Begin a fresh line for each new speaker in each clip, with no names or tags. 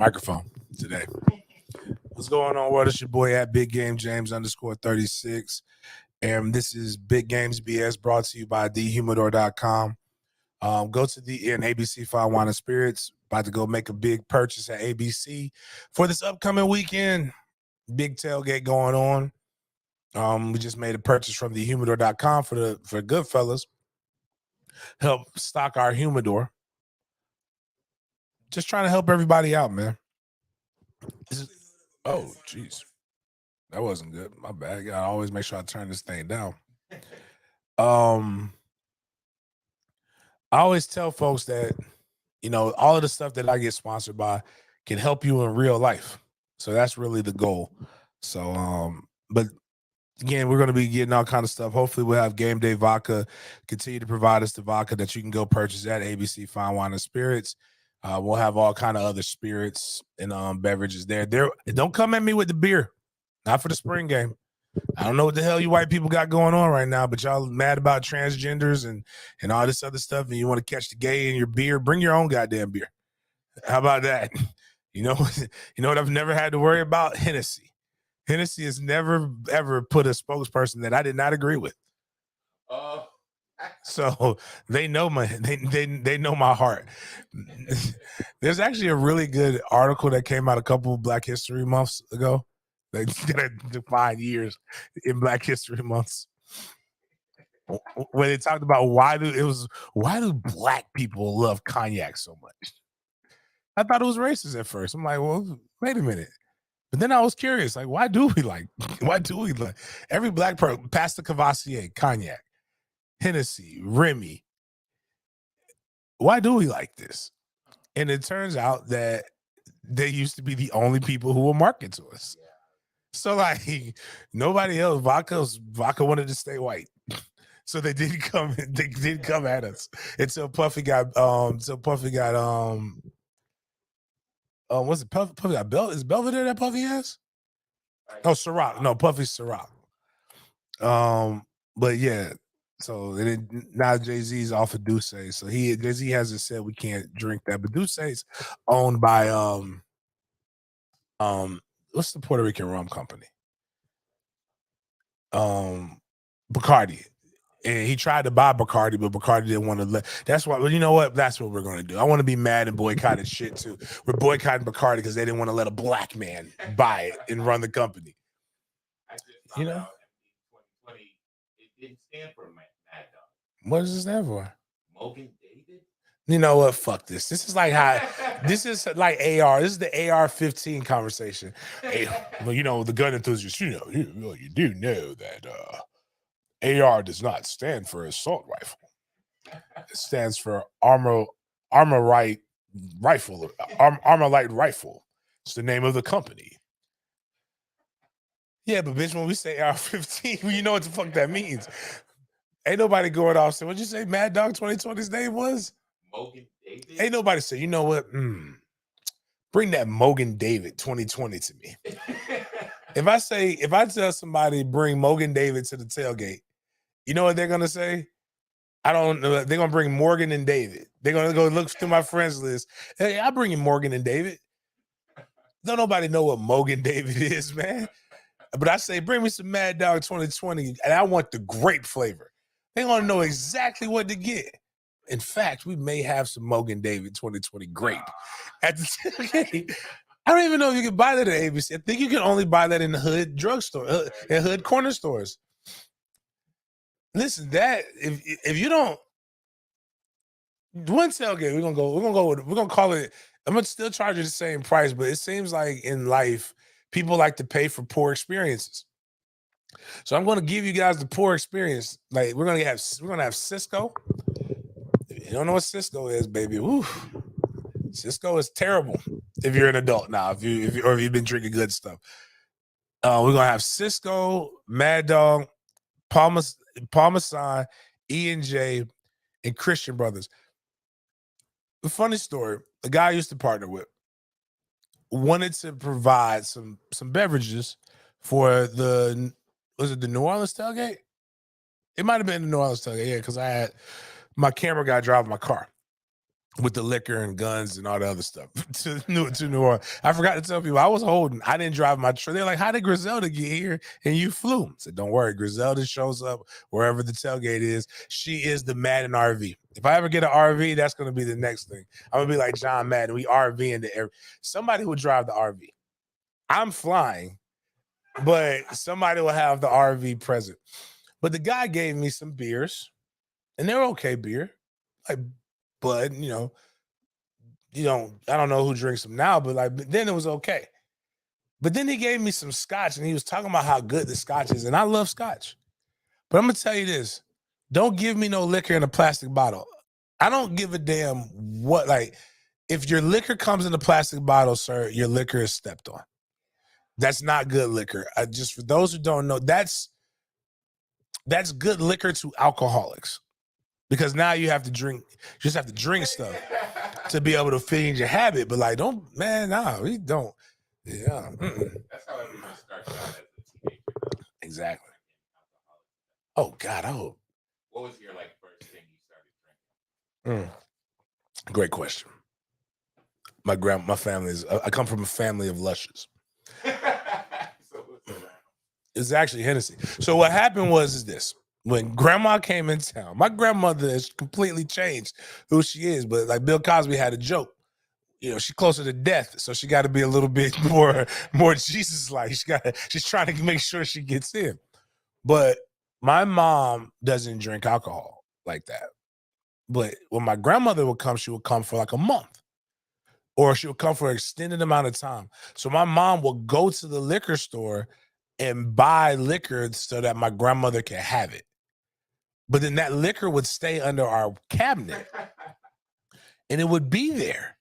microphone today. What's going on, world? It's your boy at Big Game James _36. And this is Big Games BS brought to you by thehumidor.com. Go to the ABC Fine Wine and Spirits. About to go make a big purchase at ABC for this upcoming weekend. Big tailgate going on. We just made a purchase from thehumidor.com for good fellas. Help stock our humidor. Just trying to help everybody out, man. Oh, jeez. That wasn't good. My bad. I gotta always make sure I turn this thing down. I always tell folks that, all of the stuff that I get sponsored by can help you in real life. So that's really the goal. So, but again, we're going to be getting all kind of stuff. Hopefully we'll have Game Day Vodka continue to provide us the vodka that you can go purchase at ABC Fine Wine and Spirits. We'll have all kind of other spirits and beverages there. Don't come at me with the beer. Not for the spring game. I don't know what the hell you white people got going on right now, but y'all mad about transgenders and all this other stuff, and you want to catch the gay in your beer. Bring your own goddamn beer. How about that? You know what I've never had to worry about? Hennessy. Hennessy has never, ever put a spokesperson that I did not agree with. So they know they know my heart. There's actually a really good article that came out a couple of Black History Months ago. They're gonna define years in Black History Months, where they talked about why do Black people love cognac so much? I thought it was racist at first. I'm like, well, wait a minute. But then I was curious, like, why do we like every Black person? Pastor Cavassier, cognac, Hennessy, Remy. Why do we like this? And it turns out that they used to be the only people who were marketed to us. So like nobody else, vodka wanted to stay white. So they didn't come at us until Puffy got what's it? Puffy got Is Belvedere that Puffy has? Oh, Ciroc. No, Puffy's Ciroc. But yeah, so now Jay-Z's off of Douce. So Jay-Z hasn't said we can't drink that, but Douce's owned by what's the Puerto Rican rum company? Bacardi. And he tried to buy Bacardi, but Bacardi didn't want to let. That's why. Well, you know what? That's what we're going to do. I want to be mad and boycotted shit too. We're boycotting Bacardi because they didn't want to let a Black man buy it and run the company. You know,
it didn't stand for Mad Dog.
What does it stand for?
Mogan David.
You know what? Fuck this. This is like this is like AR. This is the AR-15 conversation. Hey, well, the gun enthusiast. You do know that AR does not stand for assault rifle. It stands for armor light rifle. Armor light rifle. It's the name of the company. Yeah, but bitch, when we say AR-15, you know what the fuck that means. Ain't nobody going off saying, what'd you say Mad Dog 2020's name was?
Mogan David.
Ain't nobody say, you know what? Bring that Mogan David 2020 to me. If I tell somebody bring Mogan David to the tailgate, you know what they're gonna say? I don't know. They're gonna bring Morgan and David. They're gonna go look through my friends list. Hey, I bring in Morgan and David. Don't nobody know what Mogan David is, man. But I say, bring me some Mad Dog 2020, and I want the grape flavor. They're gonna know exactly what to get. In fact, we may have some Mogan David 2020 grape at the tailgate. I don't even know if you can buy that at ABC. I think you can only buy that in the hood drugstore, in hood corner stores. Listen, that if you don't, one tailgate, we're gonna call it. I'm gonna still charge you the same price, but it seems like in life, people like to pay for poor experiences. So I'm gonna give you guys the poor experience. Like we're gonna have Cisco. If you don't know what Cisco is, baby, woo. Cisco is terrible if you're an adult now. If you've been drinking good stuff, we're gonna have Cisco, Mad Dog, Parmesan, E&J, and Christian Brothers. A funny story: a guy I used to partner with wanted to provide some beverages for the New Orleans tailgate? It might have been the New Orleans tailgate, yeah, because I had my camera guy drive my car. with the liquor and guns and all the other stuff to New Orleans. I forgot to tell people I was holding. I didn't drive my truck. They're like, "How did Griselda get here?" And you flew. I said, "Don't worry, Griselda shows up wherever the tailgate is. She is the Madden RV. If I ever get an RV, that's going to be the next thing. I'm gonna be like John Madden. We RV into every. Somebody will drive the RV. I'm flying, but somebody will have the RV present. But the guy gave me some beers, and they're okay beer, like Bud, I don't know who drinks them now, but then it was okay. But then he gave me some scotch and he was talking about how good the scotch is. And I love scotch. But I'm gonna tell you this: don't give me no liquor in a plastic bottle. I don't give a damn what, if your liquor comes in a plastic bottle, sir, your liquor is stepped on. That's not good liquor. Just for those who don't know, that's good liquor to alcoholics. Because now you just have to drink stuff to be able to feed your habit. But we don't. Yeah.
That's how everyone starts out as a teenager.
Exactly. Oh God, I hope.
What was your first thing you started drinking?
Great question. My family is. I come from a family of lushes. It's actually Hennessy. So what happened is this. When grandma came in town, my grandmother has completely changed who she is. But like Bill Cosby had a joke, she's closer to death, so she got to be a little bit more Jesus-like. She's trying to make sure she gets in. But my mom doesn't drink alcohol like that. But when my grandmother would come, she would come for like a month, or she would come for an extended amount of time. So my mom would go to the liquor store and buy liquor so that my grandmother can have it. But then that liquor would stay under our cabinet and it would be there.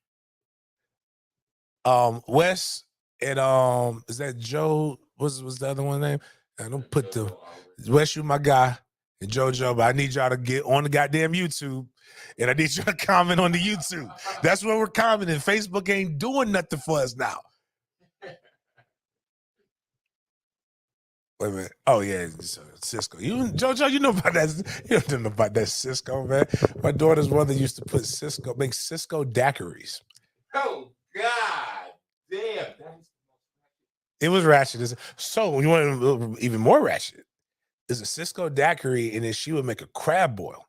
Wes and is that Joe? What's the other one name? I don't put the Wes, you my guy, and JoJo, but I need y'all to get on the goddamn YouTube and I need y'all to comment on the YouTube. That's where we're commenting. Facebook ain't doing nothing for us now. Wait a minute. Oh yeah, Cisco. JoJo, you know about that. You don't know about that Cisco, man. My daughter's mother used to make Cisco daiquiris.
Oh God, damn!
It was ratchet. So you want even more ratchet? There's a Cisco daiquiri, and then she would make a crab boil.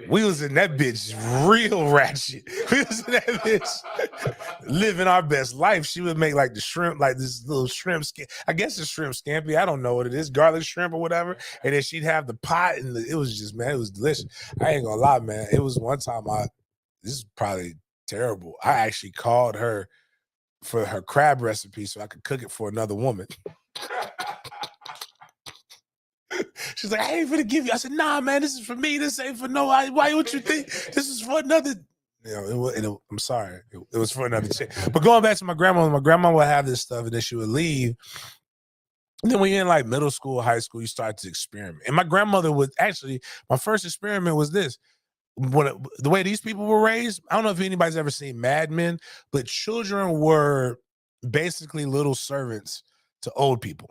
We was in that bitch real ratchet. We was in that bitch living our best life. She would make the shrimp, this little shrimp. I guess it's shrimp scampi. I don't know what it is, garlic shrimp or whatever. And then she'd have the pot, and it was just, man, it was delicious. I ain't gonna lie, man. It was one time this is probably terrible. I actually called her for her crab recipe so I could cook it for another woman. She's like, I ain't gonna give you. I said, nah, man, this is for me. This ain't for why would you think this is for another? I'm sorry. It was for another chick. But going back to my grandma would have this stuff and then she would leave. And then when you're in middle school, high school, you start to experiment. And my grandmother my first experiment was this. The way these people were raised, I don't know if anybody's ever seen Mad Men, but children were basically little servants to old people.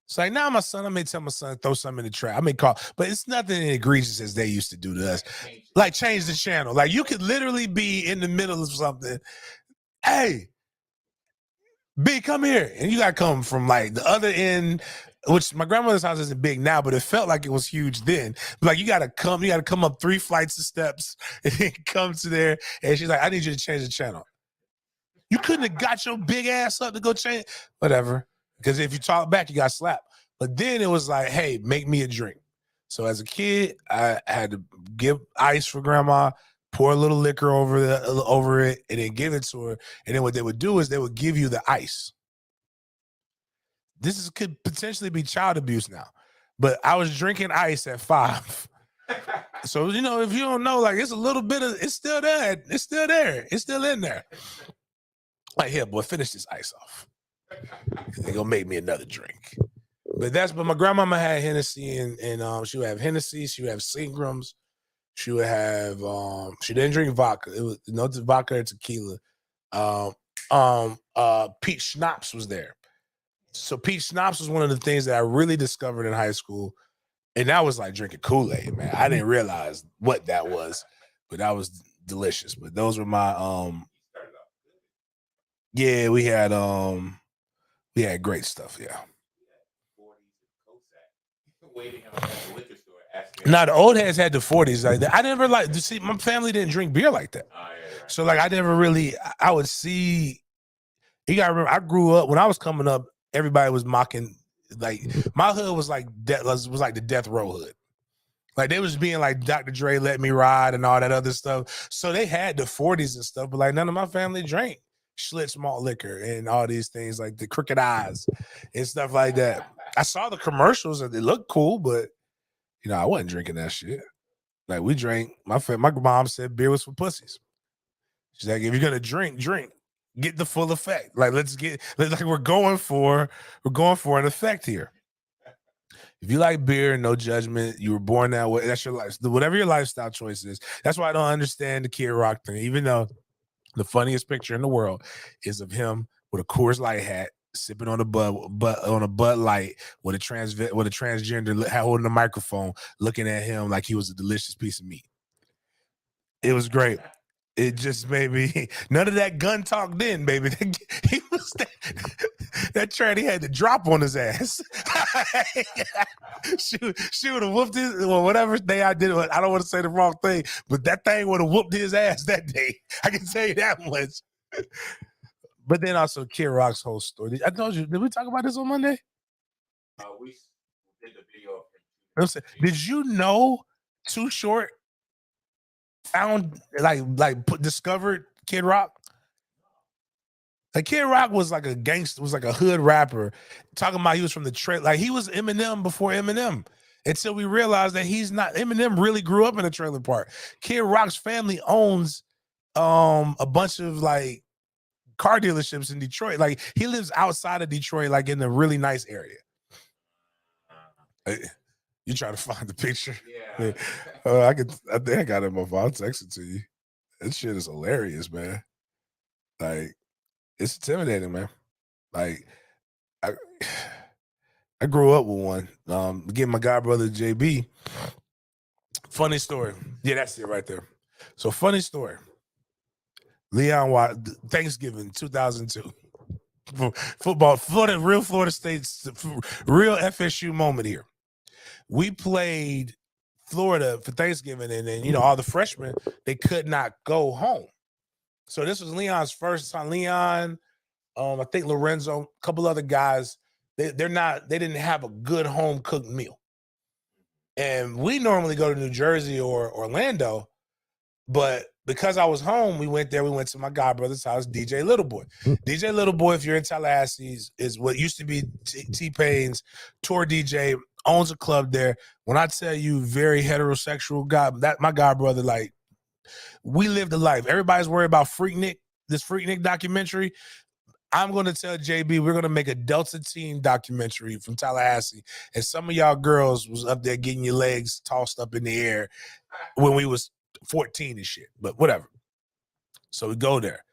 It's like, now I may tell my son, throw something in the trap. I may call, but it's nothing egregious as they used to do to us. Change the channel. You could literally be in the middle of something. Hey, B, come here. And you got to come from the other end, which my grandmother's house isn't big now, but it felt like it was huge then. You got to come up 3 flights of steps and then come to there. And she's like, I need you to change the channel. You couldn't have got your big ass up to go change. Whatever. Because if you talk back, you got slapped. But then it was like, hey, make me a drink. So as a kid, I had to give ice for grandma, pour a little liquor over it, and then give it to her. And then what they would do is they would give you the ice. Could potentially be child abuse now. But I was drinking ice at 5. So, if you don't know, it's a little bit of, it's still there. It's still there. It's still in there. Here, boy, finish this ice off. They're gonna make me another drink. But my grandmama had Hennessy and she would have Hennessy, she would have Seagrams, she would have she didn't drink vodka. It was no vodka or tequila. Peach schnapps was there. So peach schnapps was one of the things that I really discovered in high school. And that was like drinking Kool-Aid, man. I didn't realize what that was. but that was delicious. But those were my
He started off good.
yeah, we had great stuff. Yeah.
40s and Kosak. Waiting out at the liquor store, asking.
Now the old heads had the 40s like that. I never like to see my family didn't drink beer like that.
Oh, yeah, right.
So like I never really I would see you gotta remember I grew up when I was coming up, everybody was mocking like my hood was like was like the death row hood. Like they was being like Dr. Dre let me ride and all that other stuff. So they had the 40s and stuff, but like none of my family drank Schlitz malt liquor and all these things like the crooked eyes and stuff like that. I saw the commercials and they looked cool, but you know, I wasn't drinking that shit. Like we drank, my mom said beer was for pussies. She's like, if you're gonna drink, get the full effect. Like like we're going for an effect here. If you like beer, no judgment. You were born that way. That's your life. Whatever your lifestyle choice is. That's why I don't understand the Kid Rock thing. Even though the funniest picture in the world is of him with a Coors Light hat, sipping on a Bud Light with a transgender holding a microphone, looking at him like he was a delicious piece of meat. It was great. It just made me none of that gun talk then, baby. He was that tranny had to drop on his ass. she would have whooped his whatever day I did. I don't want to say the wrong thing, but that thing would have whooped his ass that day. I can tell you that much. But then also Kid Rock's whole story. I told you, did we talk about this on Monday?
We did the video.
Did you know Too Short found discovered Kid Rock? Like Kid Rock was like a gangster, was like a hood rapper, talking about he was from the trailer. Like he was Eminem before Eminem. Until we realized that he's not. Eminem really grew up in a trailer park. Kid Rock's family owns a bunch of like car dealerships in Detroit. Like he lives outside of Detroit, like in a really nice area. You try to find the picture?
Yeah.
I think I got it in my phone. I'll text it to you. That shit is hilarious, man. Like, it's intimidating, man. Like, I grew up with one. Again, my god brother JB. Funny story. Yeah, that's it right there. So funny story. Leon Watt, Thanksgiving 2002. Football, real Florida State, real FSU moment here. We played Florida for Thanksgiving, and then all the freshmen, they could not go home. So this was Leon's first time. Leon, I think Lorenzo, a couple other guys, they didn't have a good home cooked meal. And we normally go to New Jersey or Orlando, but because I was home, we went there. We went to my godbrother's house, DJ Little Boy. DJ Little Boy, if you're in Tallahassee, is what used to be T-Pain's tour DJ, owns a club there. When I tell you, very heterosexual guy, my godbrother, like, we lived a life. Everybody's worried about Freaknik, this Freaknik documentary. I'm going to tell JB we're going to make a Delta Team documentary from Tallahassee, and some of y'all girls was up there getting your legs tossed up in the air when we was 14 and shit, but whatever. So we go there.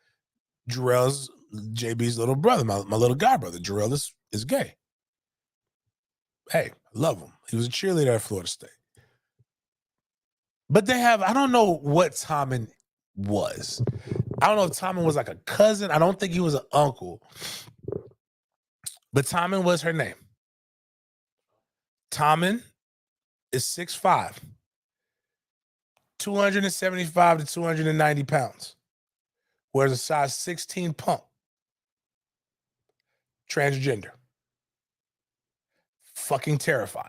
Jarrell's JB's little brother, my little guy brother. Jarrell is gay. Hey, I love him. He was a cheerleader at Florida State. But they have, I don't know what Tommen was. I don't know if Tommen was like a cousin. I don't think he was an uncle. But Tommen was her name. Tommen is 6'5", 275 to 290 pounds. Wears a size 16 pump. Transgender. Fucking terrifying.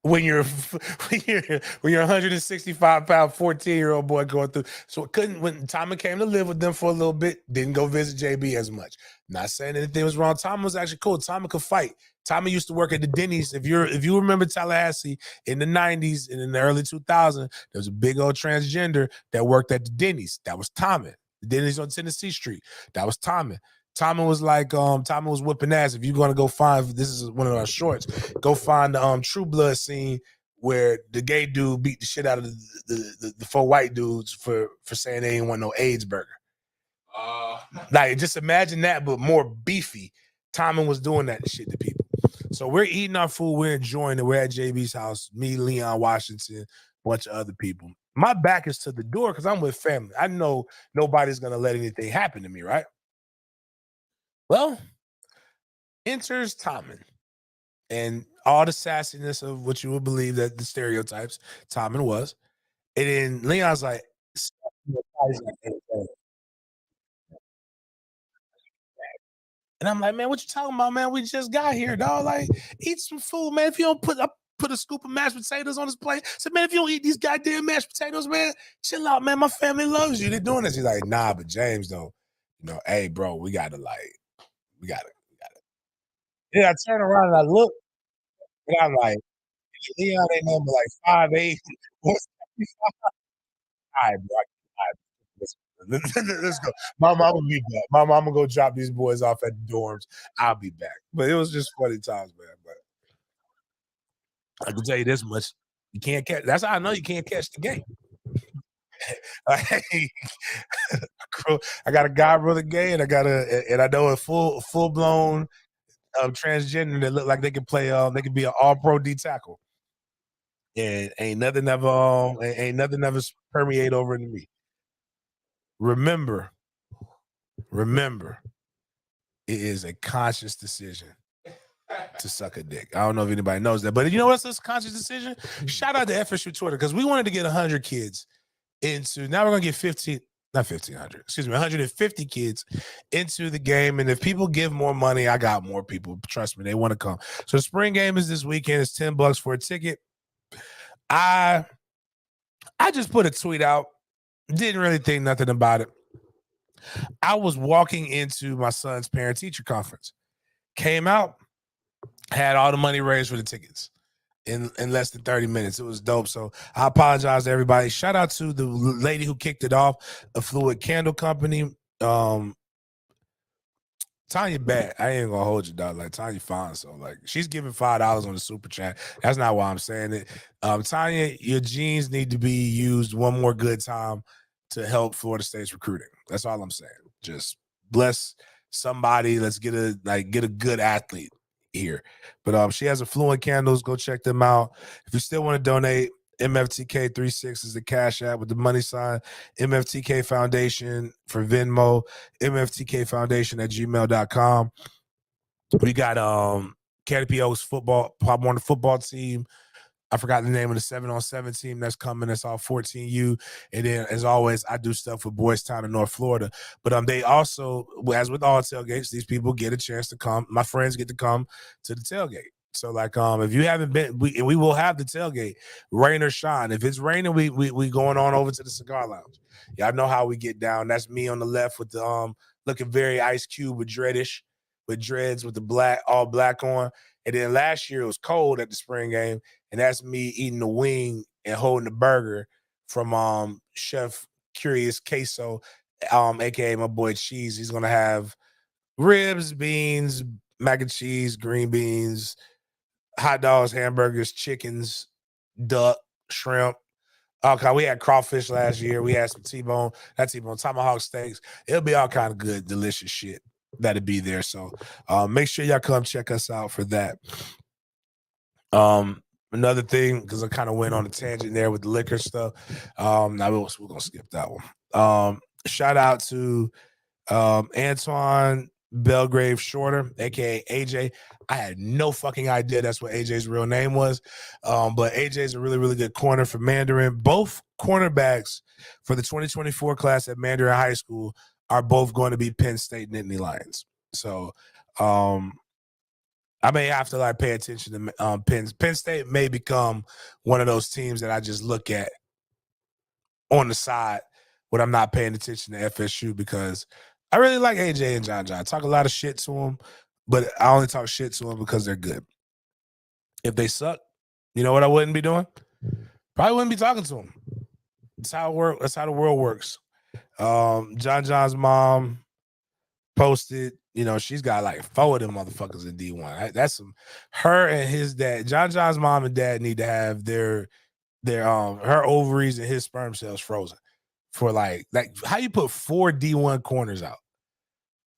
When you're 165 pound 14-year-old boy going through. So it couldn't, when Tommen came to live with them for a little bit, didn't go visit JB as much. Not saying anything was wrong. Tommen was actually cool. Tommen could fight. Tommen used to work at the Denny's. If you remember Tallahassee in the 90s and in the early 2000s, there was a big old transgender that worked at the Denny's. That was Tommen. The Denny's on Tennessee Street. That was Tommen. Tommen was like, Tommen was whipping ass. If you're gonna go find, this is one of our shorts, go find the True Blood scene where the gay dude beat the shit out of the four white dudes for saying they didn't want no AIDS burger. Like, just imagine that, but more beefy. Tommen was doing that shit to people. So we're eating our food, we're enjoying it. We're at JB's house, me, Leon Washington, bunch of other people. My back is to the door because I'm with family. I know nobody's gonna let anything happen to me, right? Well, enters Tommen and all the sassiness of what you would believe that the stereotypes Tommen was. And then Leon's like, and I'm like, man, what you talking about, man? We just got here, dog. Like, eat some food, man. If you don't put a scoop of mashed potatoes on his plate, I said, man, if you don't eat these goddamn mashed potatoes, man, chill out, man. My family loves you. They're doing this. He's like, nah, but James, though, hey, bro, we gotta. We gotta. Yeah, I turn around and I look, and I'm like, Leon ain't number like 5'8". What's all right, bro? All right, let's go. My mama will be back. My mama go drop these boys off at the dorms. I'll be back. But it was just funny times, man. But I can tell you this much: you can't catch. That's how I know you can't catch the game. Like, I got a guy really gay, and I know a full blown transgender that look like they can play. They can be an all pro D tackle, and ain't nothing ever permeate over into me. Remember, remember, it is a conscious decision to suck a dick. I don't know if anybody knows that, but you know what's this conscious decision? Shout out to FSU Twitter because we wanted to get 100 kids into. Now we're gonna get 1,500. Excuse me, 150 kids into the game. And if people give more money, I got more people. Trust me, they want to come. So the spring game is this weekend. It's $10 for a ticket. I just put a tweet out. Didn't really think nothing about it. I was walking into my son's parent-teacher conference. Came out, had all the money raised for the tickets in less than 30 minutes. It was dope. So I apologize to everybody. Shout out to the lady who kicked it off, a Fluid Candle Company. Tanya bad. I ain't gonna hold you, dog. Like Tanya fine. So like she's giving $5 on the super chat. That's not why I'm saying it. Tanya, your jeans need to be used one more good time to help Florida State's recruiting. That's all I'm saying. Just bless somebody. Let's get a good athlete here. But she has a Fluent Candles. Go check them out. If you still want to donate, MFTK36 is the cash app with the money sign. MFTK Foundation for Venmo. MFTK Foundation at gmail.com. We got Canopy Oaks football, Pop Warner football team. I forgot the name of the 7-on-7 team that's coming. That's all 14U. And then, as always, I do stuff with Boys Town in North Florida. But they also, as with all tailgates, these people get a chance to come. My friends get to come to the tailgate. So, like, if you haven't been, we will have the tailgate, rain or shine. If it's raining, we going on over to the cigar lounge. Y'all know how we get down. That's me on the left with the looking very Ice Cube with dreads with the all black on. And then last year it was cold at the spring game. And that's me eating the wing and holding the burger from Chef Curious Queso, aka my boy Cheese. He's gonna have ribs, beans, mac and cheese, green beans, hot dogs, hamburgers, chickens, duck, shrimp. Okay, we had crawfish last year. We had some T-bone, tomahawk steaks. It'll be all kind of good, delicious shit that'll be there. So make sure y'all come check us out for that. Another thing, because I kind of went on a tangent there with the liquor stuff. Now we're gonna skip that one. Shout out to Antoine Belgrave Shorter, aka AJ. I had no fucking idea that's what AJ's real name was. But AJ's a really, really good corner for Mandarin. Both cornerbacks for the 2024 class at Mandarin High School are both going to be Penn State Nittany Lions. So I may have to pay attention to Penn State may become one of those teams that I just look at on the side when I'm not paying attention to FSU, because I really like AJ and John. I talk a lot of shit to them, but I only talk shit to them because they're good. If they suck, you know what I wouldn't be doing? Probably wouldn't be talking to them. That's how it works. That's how the world works. John's mom posted, she's got 4 of them motherfuckers in D1. That's her and his dad. John's mom and dad need to have their her ovaries and his sperm cells frozen for how you put 4 D1 corners out.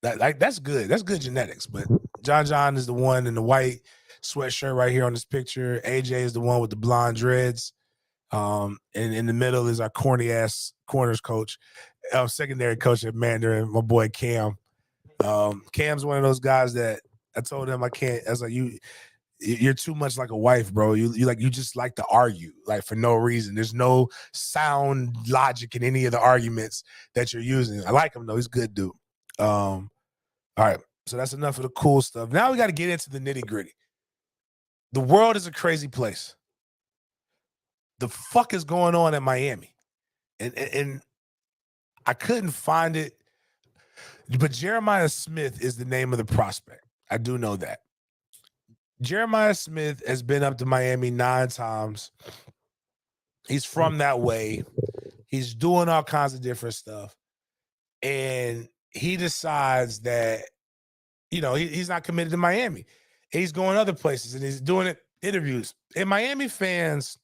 That's good. That's good genetics. But John is the one in the white sweatshirt right here on this picture. AJ is the one with the blonde dreads. And in the middle is our corny ass corners coach, secondary coach at Mandarin, my boy Cam. Cam's one of those guys that I told him I can't. I was like, you're too much like a wife, bro. You just like to argue, like for no reason. There's no sound logic in any of the arguments that you're using. I like him though; he's a good dude. All right, so that's enough of the cool stuff. Now we got to get into the nitty gritty. The world is a crazy place. The fuck is going on in Miami? And I couldn't find it, but Jeremiah Smith is the name of the prospect. I do know that. Jeremiah Smith has been up to Miami 9 times. He's from that way. He's doing all kinds of different stuff. And he decides that, he's not committed to Miami. He's going other places and he's doing interviews. And Miami fans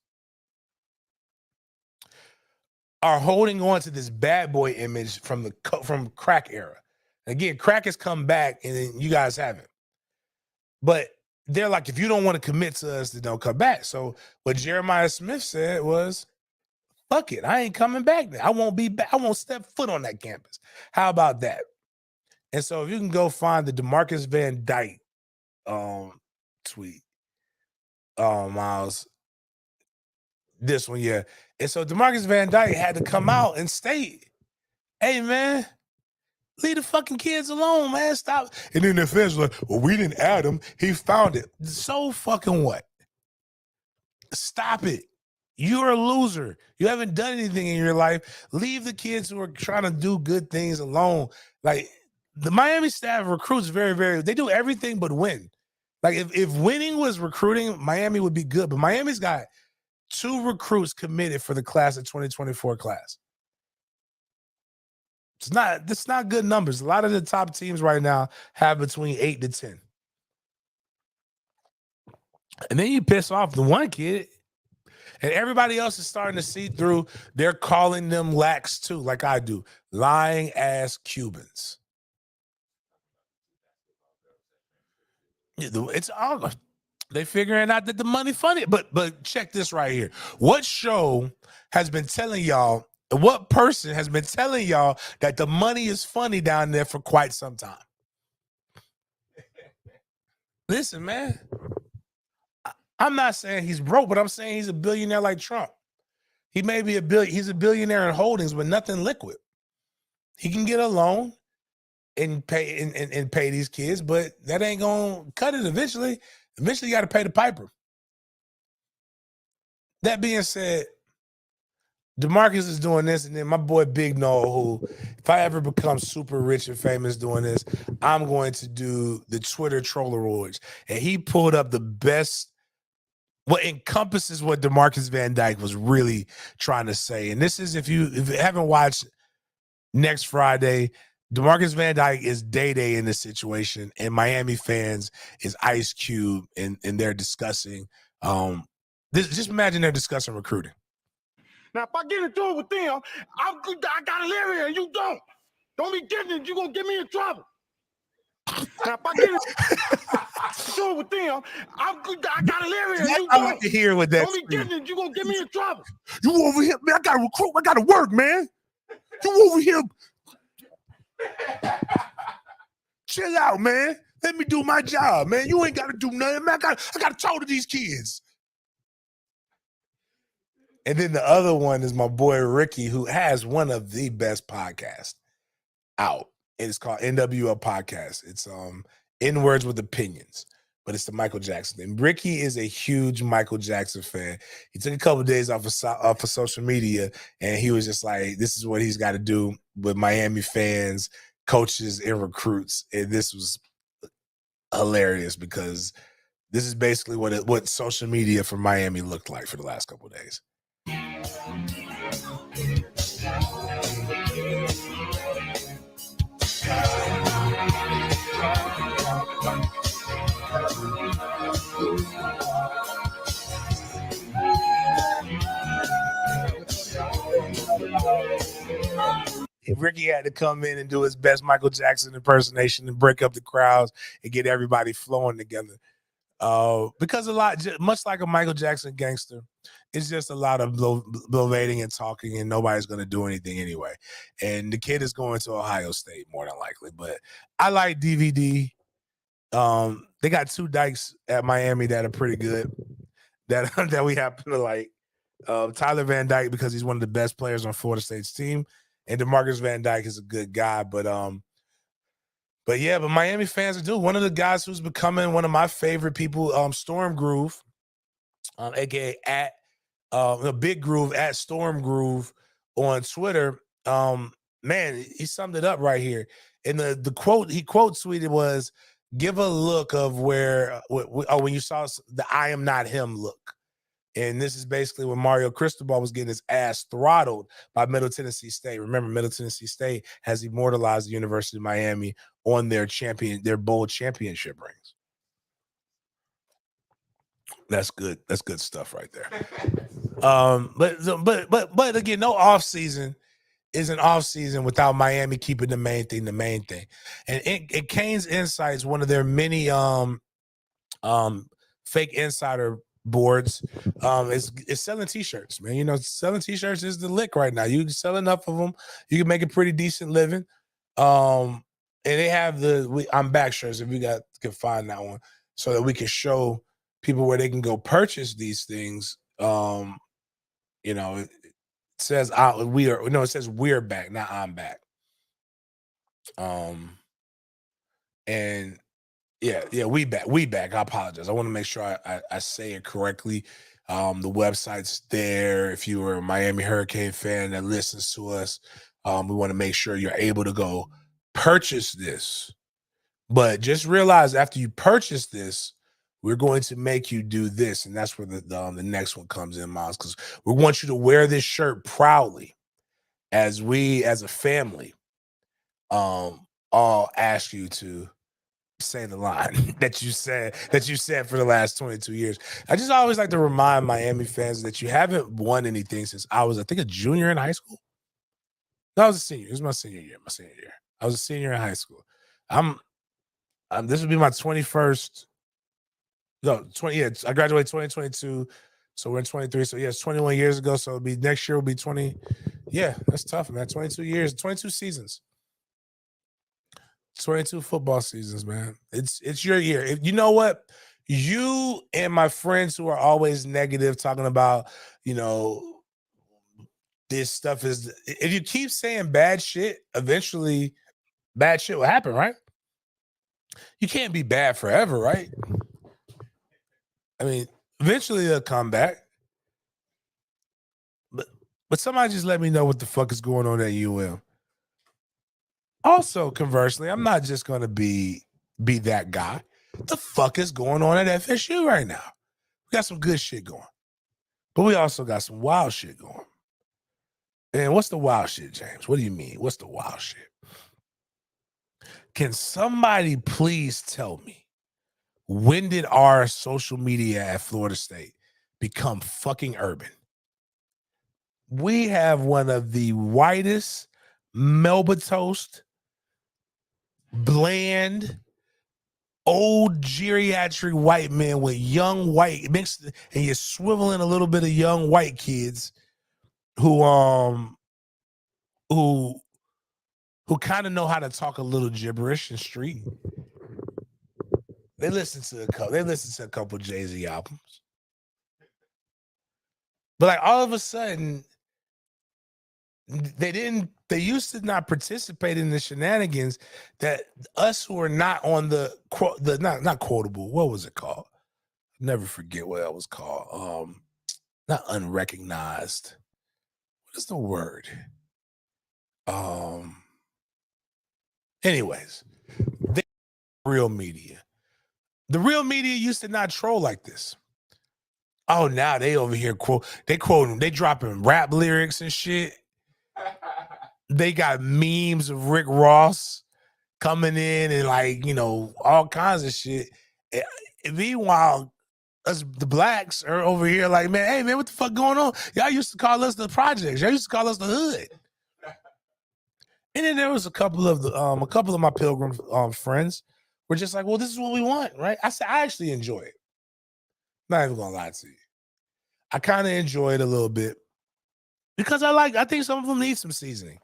are holding on to this bad boy image from crack era. Again, crack has come back and then you guys haven't. But they're like, if you don't want to commit to us, then don't come back. So what Jeremiah Smith said was, fuck it, I ain't coming back there. I won't be back. I won't step foot on that campus. How about that? And so if you can go find the DeMarcus Van Dyke tweet, Miles, this one, yeah. And so DeMarcus Van Dyke had to come out and state, hey, man, leave the fucking kids alone, man. Stop. And then the fans were like, well, we didn't add him. He found it. So fucking what? Stop it. You're a loser. You haven't done anything in your life. Leave the kids who are trying to do good things alone. Like, the Miami staff recruits very, very, they do everything but win. Like, if winning was recruiting, Miami would be good. But Miami's got 2 recruits committed for the class of 2024 class. It's not good numbers. A lot of the top teams right now have between 8 to 10. And then you piss off the one kid, and everybody else is starting to see through. They're calling them lax too, like I do. Lying ass Cubans. It's all they figuring out that the money funny. But check this right here. What show has been telling y'all? What person has been telling y'all that the money is funny down there for quite some time? Listen, man. I'm not saying he's broke, but I'm saying he's a billionaire like Trump. He may be he's a billionaire in holdings, but nothing liquid. He can get a loan and pay and pay these kids, but that ain't gonna cut it eventually. Eventually, you got to pay the piper. That being said, DeMarcus is doing this, and then my boy Big Noel, who, if I ever become super rich and famous doing this, I'm going to do the Twitter Troller Awards. And he pulled up the best, what encompasses what DeMarcus Van Dyke was really trying to say. And this is, if you haven't watched next Friday, DeMarcus Van Dyke is Day in this situation, and Miami fans is Ice Cube, and they're discussing. Just imagine they're discussing recruiting.
Now, if I get into it with them, I gotta live here, and you don't. Don't be getting it. You're gonna get me in trouble. Now, if I get into it with them, I gotta live here, and you
I
don't.
like to hear what that.
Don't be getting it. You're gonna get me in trouble.
You over here, man? I gotta recruit. I gotta work, man. You over here? Chill out, man. Let me do my job, man. You ain't gotta do nothing, man. I gotta talk to these kids. And then the other one is my boy Ricky, who has one of the best podcasts out. It's called NWO Podcast. It's In Words with Opinions, but it's the Michael Jackson thing. Ricky is a huge Michael Jackson fan. He took a couple of days off of social media, and he was just like, this is what he's got to do with Miami fans, coaches, and recruits. And this was hilarious because this is basically what social media for Miami looked like for the last couple of days. Ricky had to come in and do his best Michael Jackson impersonation and break up the crowds and get everybody flowing together. Because much like a Michael Jackson gangster, it's just a lot of blovating and talking, and nobody's going to do anything anyway. And the kid is going to Ohio State more than likely. But I like DVD. They got two dykes at Miami that are pretty good that we happen to like. Tyler Van Dyke, because he's one of the best players on Florida State's team, and DeMarcus Van Dyke is a good guy. But Miami fans are doing. One of the guys who's becoming one of my favorite people, Storm Groove, aka at the Big Groove at Storm Groove on Twitter. Man, he summed it up right here. And the quote he quote tweeted was, "Give a look of where when you saw the I am not him look." And this is basically when Mario Cristobal was getting his ass throttled by Middle Tennessee State. Remember, Middle Tennessee State has immortalized the University of Miami on their bowl championship rings. That's good. That's good stuff right there. But again, no off season is an off season without Miami keeping the main thing the main thing. And in Kane's Insights, one of their many fake insider boards is selling t-shirts, man. You know, selling t-shirts is the lick right now. You can sell enough of them, you can make a pretty decent living. And they have the I'm back shirts, if you can find that one, so that we can show people where they can go purchase these things. You know, it says it says we're back, not I'm back. And yeah, we back. I apologize. I want to make sure I say it correctly. The website's there. If you are a Miami Hurricane fan that listens to us, we want to make sure you're able to go purchase this. But just realize after you purchase this, we're going to make you do this, and that's where the next one comes in, Miles, because we want you to wear this shirt proudly, as we as a family all ask you to say the line that you said for the last 22 years. I just always like to remind Miami fans that you haven't won anything since I think a junior in high school. No, I was a senior. It was my senior year. I was a senior in high school. This would be my 21st. No, 20. Yeah, I graduated 2022, so we're in 23. So yeah, it's 21 years ago. So it'll be next year will be 20. Yeah, that's tough, man. 22 years, 22 seasons. 22 football seasons, man. It's your year. You know what? You and my friends who are always negative, talking about, you know, this stuff is, if you keep saying bad shit, eventually bad shit will happen, right? You can't be bad forever, right? I mean, eventually they'll come back. But somebody just let me know what the fuck is going on at UM. Also, conversely, I'm not just going to be that guy. The fuck is going on at FSU right now? We got some good shit going, but we also got some wild shit going. And what's the wild shit, James? What do you mean? What's the wild shit? Can somebody please tell me, when did our social media at Florida State become fucking urban? We have one of the whitest, Melba toast, bland, old geriatric white men with young white mixed, and you're swiveling a little bit of young white kids who kind of know how to talk a little gibberish in street. They listen to a couple Jay-Z albums. But like all of a sudden, they used to not participate in the shenanigans that us who are not on not quotable, what was it called? Never forget what that was called. Not unrecognized. What is the word? Anyways, real media. The real media used to not troll like this. Oh, now they over here they dropping rap lyrics and shit. They got memes of Rick Ross coming in and, like, you know, all kinds of shit. Meanwhile, us the blacks are over here like, man, hey man, what the fuck going on? Y'all used to call us the projects. Y'all used to call us the hood. And then there was a couple of my Pilgrim friends were just like, well, this is what we want, right? I said, I actually enjoy it. Not even gonna lie to you. I kind of enjoy it a little bit because I think some of them need some seasoning,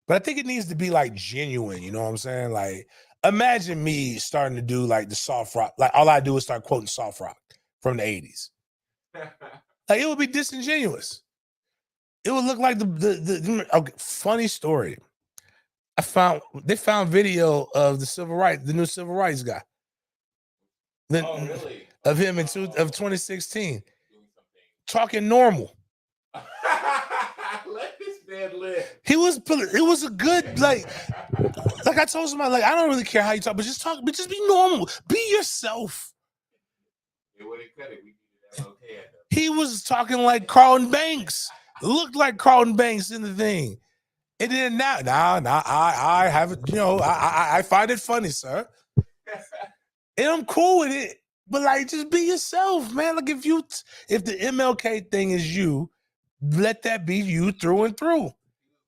but I think it needs to be like genuine. You know what I'm saying? Like, imagine me starting to do like the soft rock. Like, all I do is start quoting soft rock from the 80s. Like, it would be disingenuous. It would look like the okay, funny story. They found video of the new civil rights guy.
Oh, really?
Of him of 2016. Talking normal.
Let this man live.
It was a good, like I told somebody, like, I don't really care how you talk, but just be normal. Be yourself.
It wouldn't cut it. We needed that okay at them.
He was talking like Carlton Banks. Looked like Carlton Banks in the thing. And then now, I have it, I find it funny, sir. And I'm cool with it. But like, just be yourself, man. Like, if the MLK thing is you, let that be you through and through.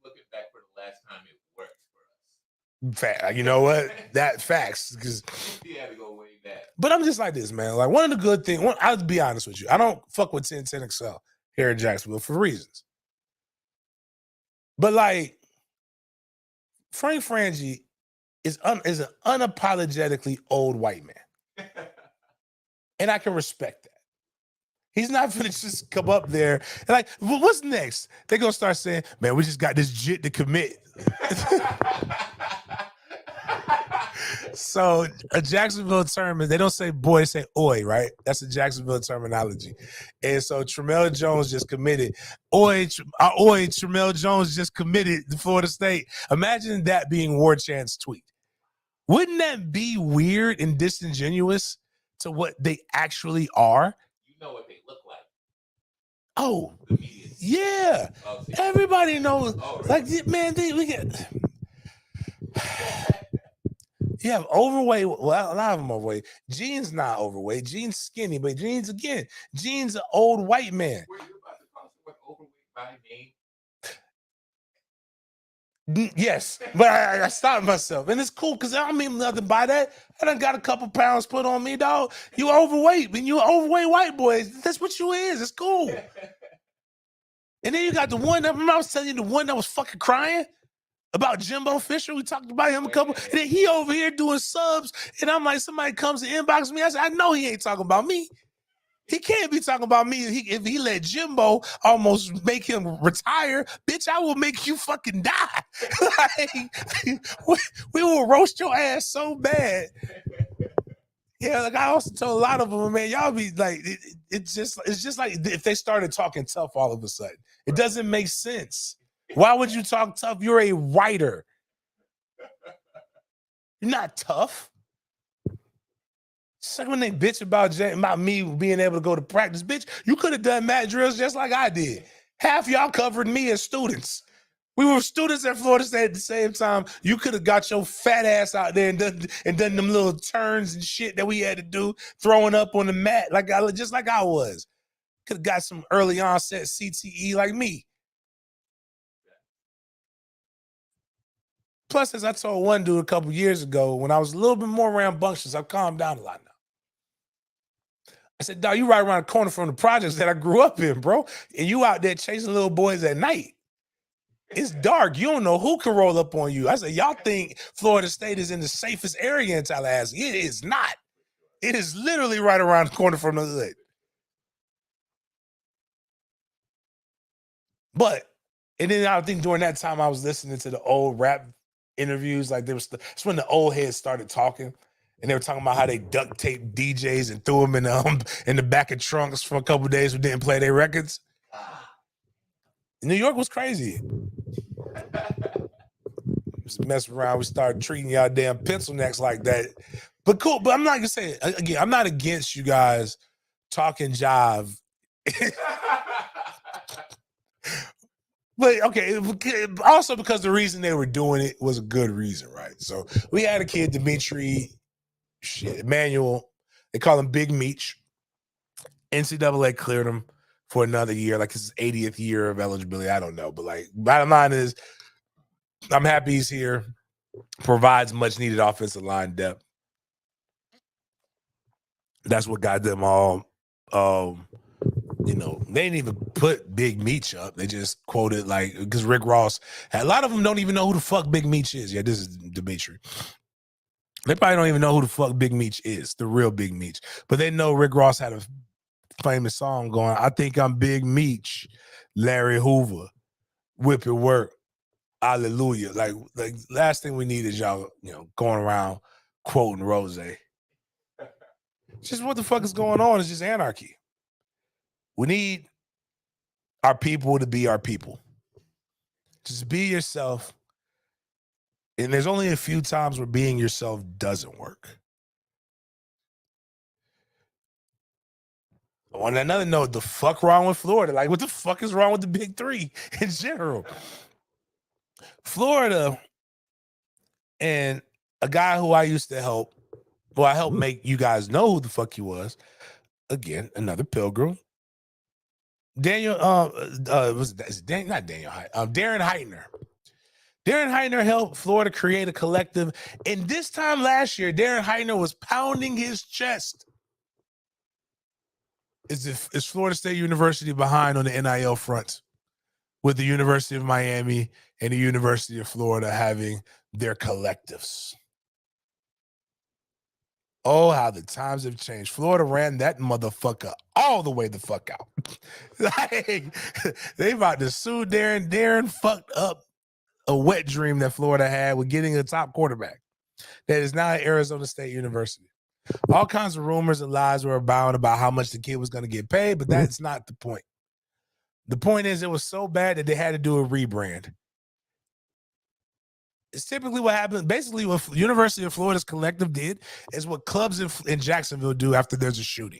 Looking back for the last time it worked for us.
You know what? That facts. Because
you had to go way back.
But I'm just like this, man. Like, one of the good things, I'll be honest with you. I don't fuck with 1010 Excel here in Jacksonville for reasons. But like, Frank Frangie is an unapologetically old white man. And I can respect that. He's not gonna just come up there and like, well, what's next? They're gonna start saying, man, we just got this jit to commit. So a Jacksonville term is, they don't say boy, they say oi, right? That's a Jacksonville terminology. And so Tremel Jones just committed. Tremel Jones just committed to Florida State. Imagine that being War Chant's tweet. Wouldn't that be weird and disingenuous to what they actually are?
You know what they look like.
Oh, yeah.
Oh,
everybody knows.
Oh, really?
Like, man, we get. You have overweight. Well, a lot of them are overweight. Gene's not overweight. Gene's skinny, but Gene's an old white man.
Were you about to call someone overweight by name?
Yes, but I stopped myself, and it's cool because I don't mean nothing by that. I done got a couple pounds put on me, dog. You overweight, and you overweight white boy. That's what you is. It's cool. And then you got the one that, remember I was telling you, the one that was fucking crying about Jimbo Fisher. We talked about him a couple, and then he over here doing subs, and I'm like, somebody comes to inbox me. I said, I know he ain't talking about me. He can't be talking about me. If he let Jimbo almost make him retire, bitch, I will make you fucking die. Like, we will roast your ass so bad. Yeah, like I also told a lot of them, man, y'all be like, it's just like if they started talking tough all of a sudden. It doesn't make sense. Why would you talk tough? You're a writer. You're not tough. It's like when they bitch about me being able to go to practice. Bitch, you could have done mat drills just like I did. Half y'all covered me as students. We were students at Florida State at the same time. You could have got your fat ass out there and done them little turns and shit that we had to do, throwing up on the mat just like I was. Could have got some early onset CTE like me. Plus, as I told one dude a couple years ago, when I was a little bit more rambunctious, I've calmed down a lot now. I said, dog, you right around the corner from the projects that I grew up in, bro. And you out there chasing little boys at night. It's dark. You don't know who can roll up on you. I said, y'all think Florida State is in the safest area in Tallahassee. It is not. It is literally right around the corner from the hood. And then I think during that time I was listening to the old rap interviews. Like that's when the old heads started talking. And they were talking about how they duct taped DJs and threw them in the back of trunks for a couple of days who didn't play their records. New York was crazy. Just mess around. We started treating y'all damn pencil necks like that. But cool. But I'm not gonna say it. Again, I'm not against you guys talking jive. But okay, also because the reason they were doing it was a good reason, right? So we had a kid, Dimitri, Emmanuel, they call him Big Meech. NCAA cleared him for another year, like his 80th year of eligibility. I don't know, but like bottom line is, I'm happy he's here. Provides much needed offensive line depth. That's what got them all they didn't even put Big Meech up. They just quoted because Rick Ross, a lot of them don't even know who the fuck Big Meech is. Yeah, this is Dimitri. They probably don't even know who the fuck Big Meech is, the real Big Meech. But they know Rick Ross had a famous song going, I think I'm Big Meech, Larry Hoover, whip it work, hallelujah. Like last thing we need is y'all, going around quoting Rose. Just what the fuck is going on? It's just anarchy. We need our people to be our people. Just be yourself. And there's only a few times where being yourself doesn't work. On another note, the fuck wrong with Florida? Like, what the fuck is wrong with the big three in general? Florida and a guy who I used to help, I helped make you guys know who the fuck he was. Again, another pilgrim. Daniel, not Daniel, Darren Heitner. Darren Heitner helped Florida create a collective. And this time last year, Darren Heitner was pounding his chest. Is Florida State University behind on the NIL front, with the University of Miami and the University of Florida having their collectives? Oh, how the times have changed. Florida ran that motherfucker all the way the fuck out. They about to sue Darren. Darren fucked up a wet dream that Florida had with getting a top quarterback that is now at Arizona State University. All kinds of rumors and lies were abound about how much the kid was going to get paid, but that's not the point. The point is it was so bad that they had to do a rebrand. It's typically what happens. Basically, what University of Florida's collective did is what clubs in Jacksonville do after there's a shooting.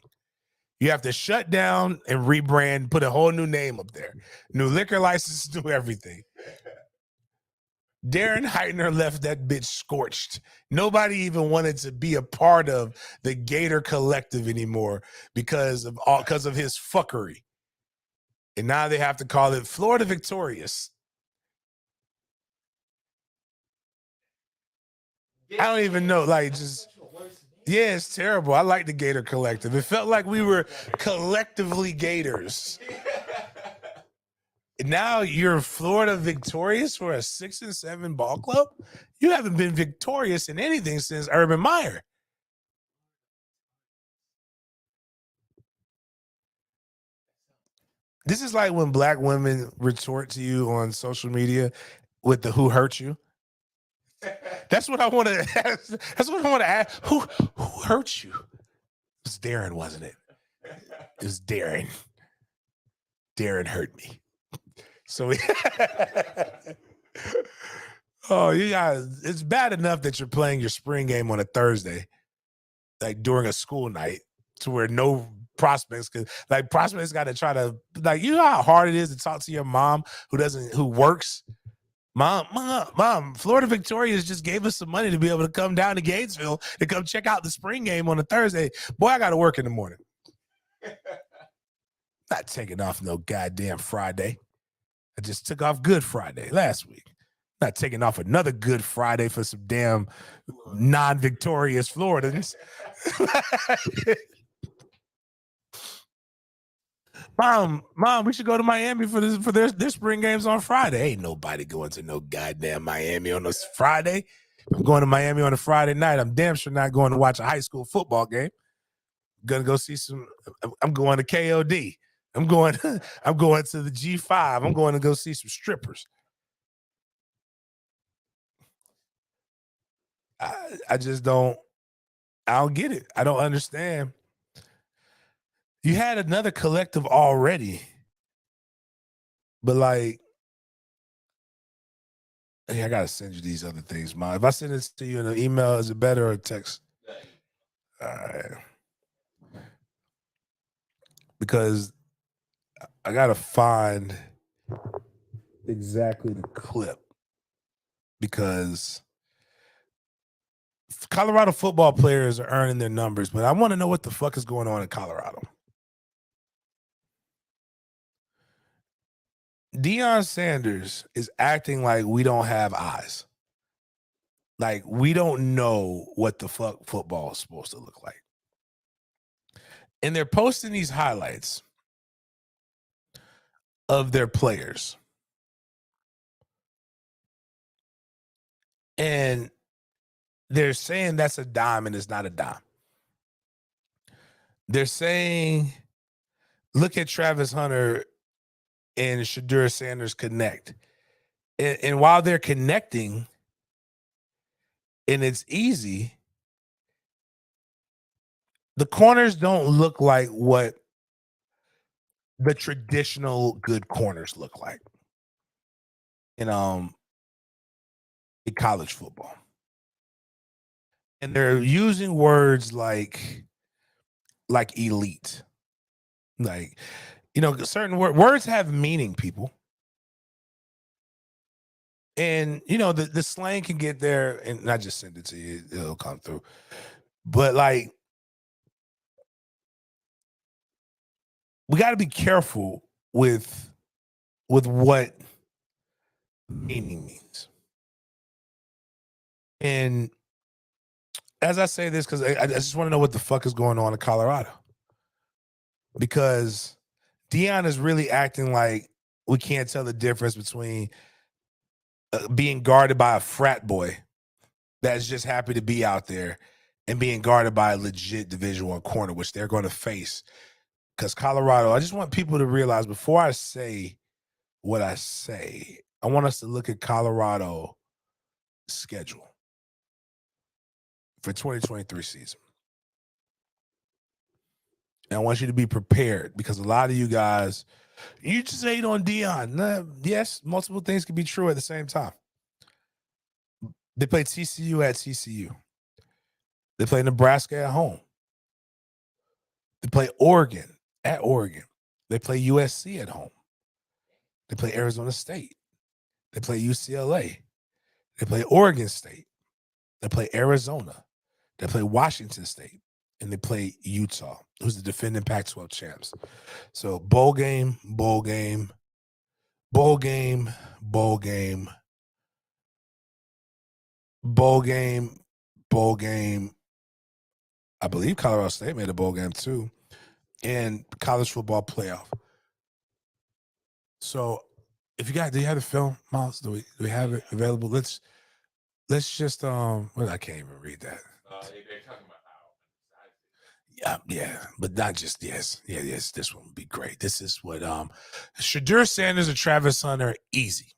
You have to shut down and rebrand, put a whole new name up there. New liquor license, new everything. Darren Heitner left that bitch scorched. Nobody even wanted to be a part of the Gator collective anymore because of his fuckery. And now they have to call it Florida Victorious. I don't even know. Yeah, it's terrible. I like the Gator collective. It felt like we were collectively Gators. Now you're Florida Victorious for a 6-7 ball club? You haven't been victorious in anything since Urban Meyer. This is like when black women retort to you on social media with the "who hurt you." That's what I want to ask. That's what I want to ask. Who hurt you? It was Darren, wasn't it? It was Darren. Darren hurt me. So, oh, you guys, it's bad enough that you're playing your spring game on a Thursday, like during a school night, to where no prospects prospects got to try to, you know how hard it is to talk to your mom who works. Mom, Florida Victorious just gave us some money to be able to come down to Gatesville to come check out the spring game on a Thursday. Boy, I got to work in the morning. Not taking off no goddamn Friday. I just took off Good Friday last week. Not taking off another Good Friday for some damn non-victorious Floridans. Mom, we should go to Miami for their spring games on Friday. Ain't nobody going to no goddamn Miami on this Friday. I'm going to Miami on a Friday night. I'm damn sure not going to watch a high school football game. I'm going to KOD. I'm going to the G5. I'm going to go see some strippers. I just don't get it. I don't understand. You had another collective already, but I gotta send you these other things, Mom. If I send it to you in an email, is it better or a text? All right. Because I gotta find exactly the clip, because Colorado football players are earning their numbers, but I want to know what the fuck is going on in Colorado. Deion Sanders is acting like we don't have eyes. Like we don't know what the fuck football is supposed to look like. And they're posting these highlights of their players. And they're saying that's a dime and it's not a dime. They're saying, look at Travis Hunter and Shadur Sanders connect. And while they're connecting and it's easy, the corners don't look like what the traditional good corners look like in college football. And they're using words like elite. Like, certain words have meaning, people. And the slang can get there, and I just send it to you, it'll come through. But like, we got to be careful with what meaning means. And as I say this, because I just want to know what the fuck is going on in Colorado. Because Deion is really acting like we can't tell the difference between being guarded by a frat boy that's just happy to be out there and being guarded by a legit Division I corner, which they're going to face. Because Colorado, I just want people to realize before I say what I say, I want us to look at Colorado schedule for 2023 season. And I want you to be prepared because a lot of you guys, you just hate on Deion. Yes, multiple things can be true at the same time. They play TCU at TCU. They play Nebraska at home. They play Oregon at Oregon. They play USC at home. They play Arizona State. They play UCLA. They play Oregon State. They play Arizona. They play Washington State. And they play Utah, who's the defending Pac-12 champs. So bowl game, bowl game, bowl game, bowl game, bowl game, bowl game. I believe Colorado State made a bowl game too. And college football playoff. So if do you have the film, Miles? Do we have it available? Let's just well, I can't even read that.
They're talking about how.
Yeah, but not just yes. This one would be great. This is what Shadur Sanders and Travis Hunter easy.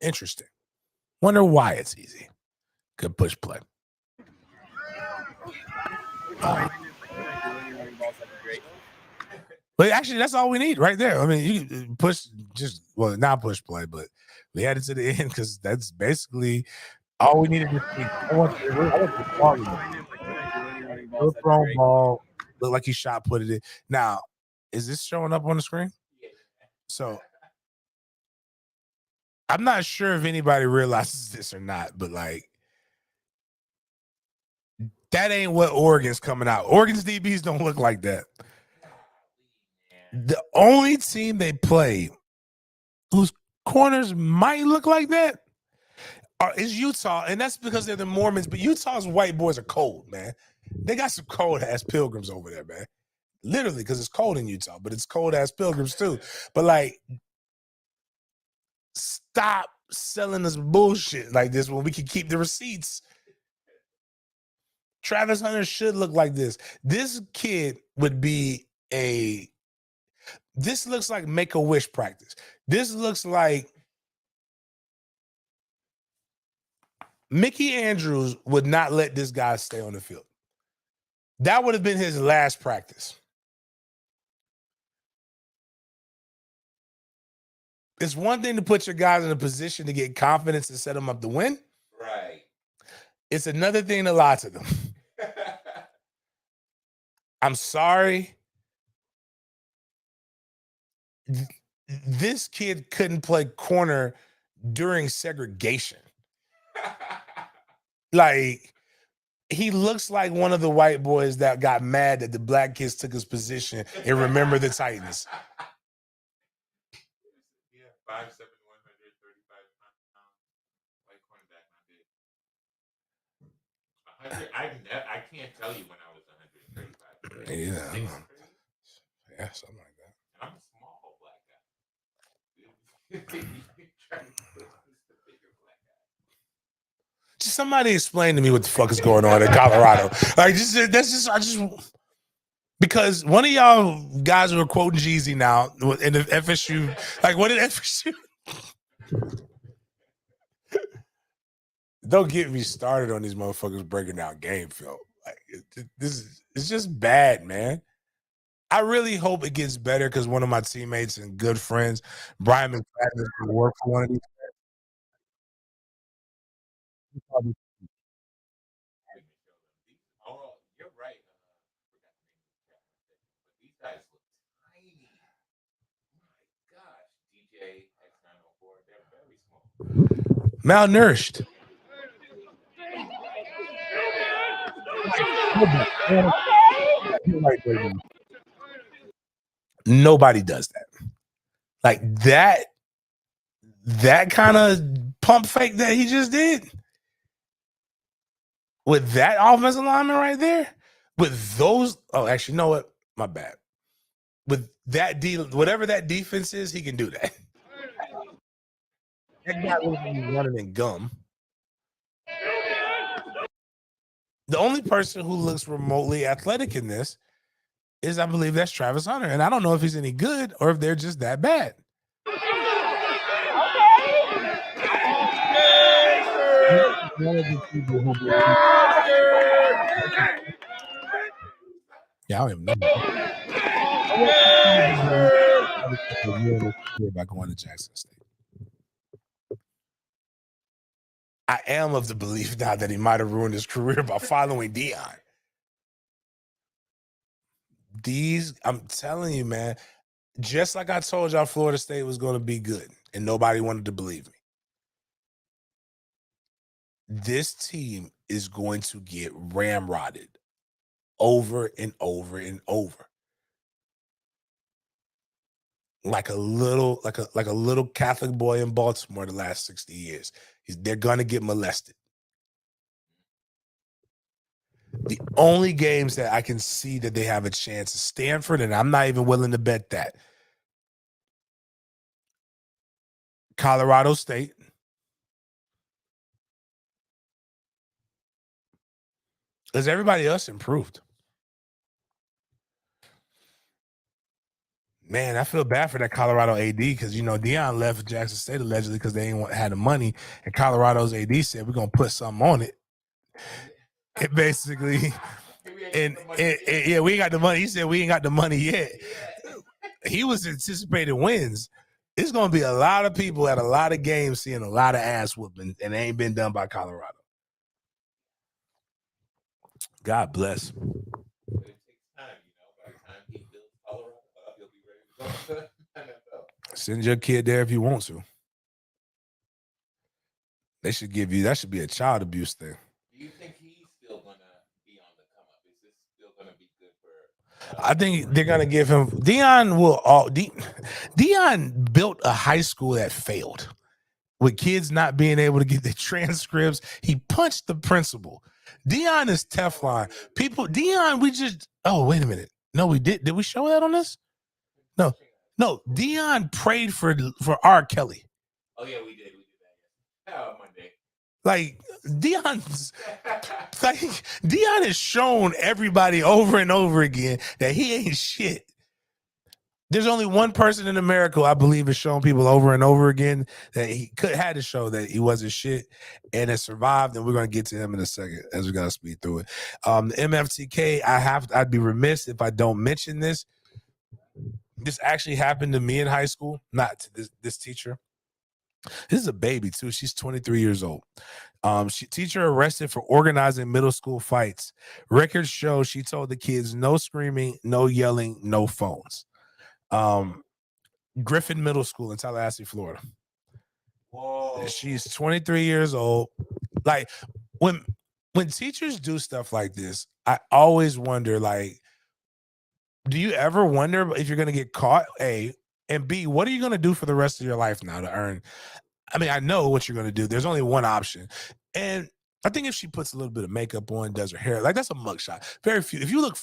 Interesting. Wonder why it's easy. Good push play. But actually, that's all we need right there. I mean, you push not push play, but we had it to the end because that's basically all we needed to see. I want the thrown ball. Look like he shot put it in. Now, is this showing up on the screen? So I'm not sure if anybody realizes this or not, but like that ain't what Oregon's coming out. Oregon's DBs don't look like that. The only team they play whose corners might look like that is Utah, and that's because they're the Mormons. But Utah's white boys are cold, man. They got some cold ass pilgrims over there, man. Literally, because it's cold in Utah, but it's cold ass pilgrims too. But like, stop selling us bullshit like this when we can keep the receipts. Travis Hunter should look like this. This kid would be this looks like Make-A-Wish practice. This looks like Mickey Andrews would not let this guy stay on the field. That would have been his last practice. It's one thing to put your guys in a position to get confidence and set them up to win.
Right.
It's another thing to lie to them. I'm sorry. This kid couldn't play corner during segregation. Like, he looks like one of the white boys that got mad that the black kids took his position and Remember the Titans.
Yeah, 5'7", 135 pounds. White cornerback, not big. I can't tell you when I was 135.
Yeah, something like that.
I'm a small black guy.
Just somebody explain to me what the fuck is going on in Colorado. Like, because one of y'all guys who are quoting Jeezy now in the FSU, like, what did FSU? Don't get me started on these motherfuckers breaking down game film. Like, it's just bad, man. I really hope it gets better because one of my teammates and good friends, Brian McFadden, will work for one of these.
Oh, you're right. These guys look tiny. My gosh, DJ X904, they're very small.
Malnourished. Nobody does that. Like that kind of pump fake that he just did with that offensive lineman right there, with those. Oh, actually, you know what? My bad. With that whatever that defense is, he can do that. That guy was running in gum. The only person who looks remotely athletic in this is, I believe, that's Travis Hunter, and I don't know if he's any good or if they're just that bad. Yeah, I don't even know. By going to Jackson State. I am of the belief now that he might have ruined his career by following Deion. I'm telling you, man, just like I told y'all Florida State was going to be good and nobody wanted to believe me. This team is going to get ramrodded over and over and over. Like a little Catholic boy in Baltimore the last 60 years. They're going to get molested. The only games that I can see that they have a chance is Stanford, and I'm not even willing to bet that. Colorado State. Because everybody else improved. Man, I feel bad for that Colorado AD because, Deion left Jackson State allegedly because they ain't had the money. And Colorado's AD said, we're going to put something on it. It basically, yeah, we ain't got the money. He said, we ain't got the money yet. He was anticipating wins. It's going to be a lot of people at a lot of games seeing a lot of ass whooping, and it ain't been done by Colorado. God bless.
It takes time, by the time he builds Colorado up, he'll be ready to go to the NFL.
Send your kid there if you want to. They should give you, that should be a child abuse thing.
Do you think he's still going to be on the come up? Is this still going to be good for?
I think they're going to give him, Deion built a high school that failed with kids not being able to get the transcripts. He punched the principal. Deion is Teflon. Wait a minute. No, we did. Did we show that on this? No. Deion prayed for R. Kelly.
Oh, yeah, we did. We did that Monday.
Like, Deion has shown everybody over and over again that he ain't shit. There's only one person in America, I believe, has shown people over and over again that he had to show that he wasn't shit and has survived. And we're going to get to him in a second as we're going to speed through it. The MFTK, I'd be remiss if I don't mention this. This actually happened to me in high school, not to this teacher. This is a baby too. She's 23 years old. Teacher arrested for organizing middle school fights. Records show she told the kids no screaming, no yelling, no phones. Griffin Middle School in Tallahassee, Florida.
Whoa.
She's 23 years old. Like, when teachers do stuff like this, I always wonder, like, do you ever wonder if you're going to get caught? A, and B, what are you going to do for the rest of your life now to earn? I mean, I know what you're going to do. There's only one option. And I think if she puts a little bit of makeup on, does her hair, like, that's a mugshot. Very few. If you look,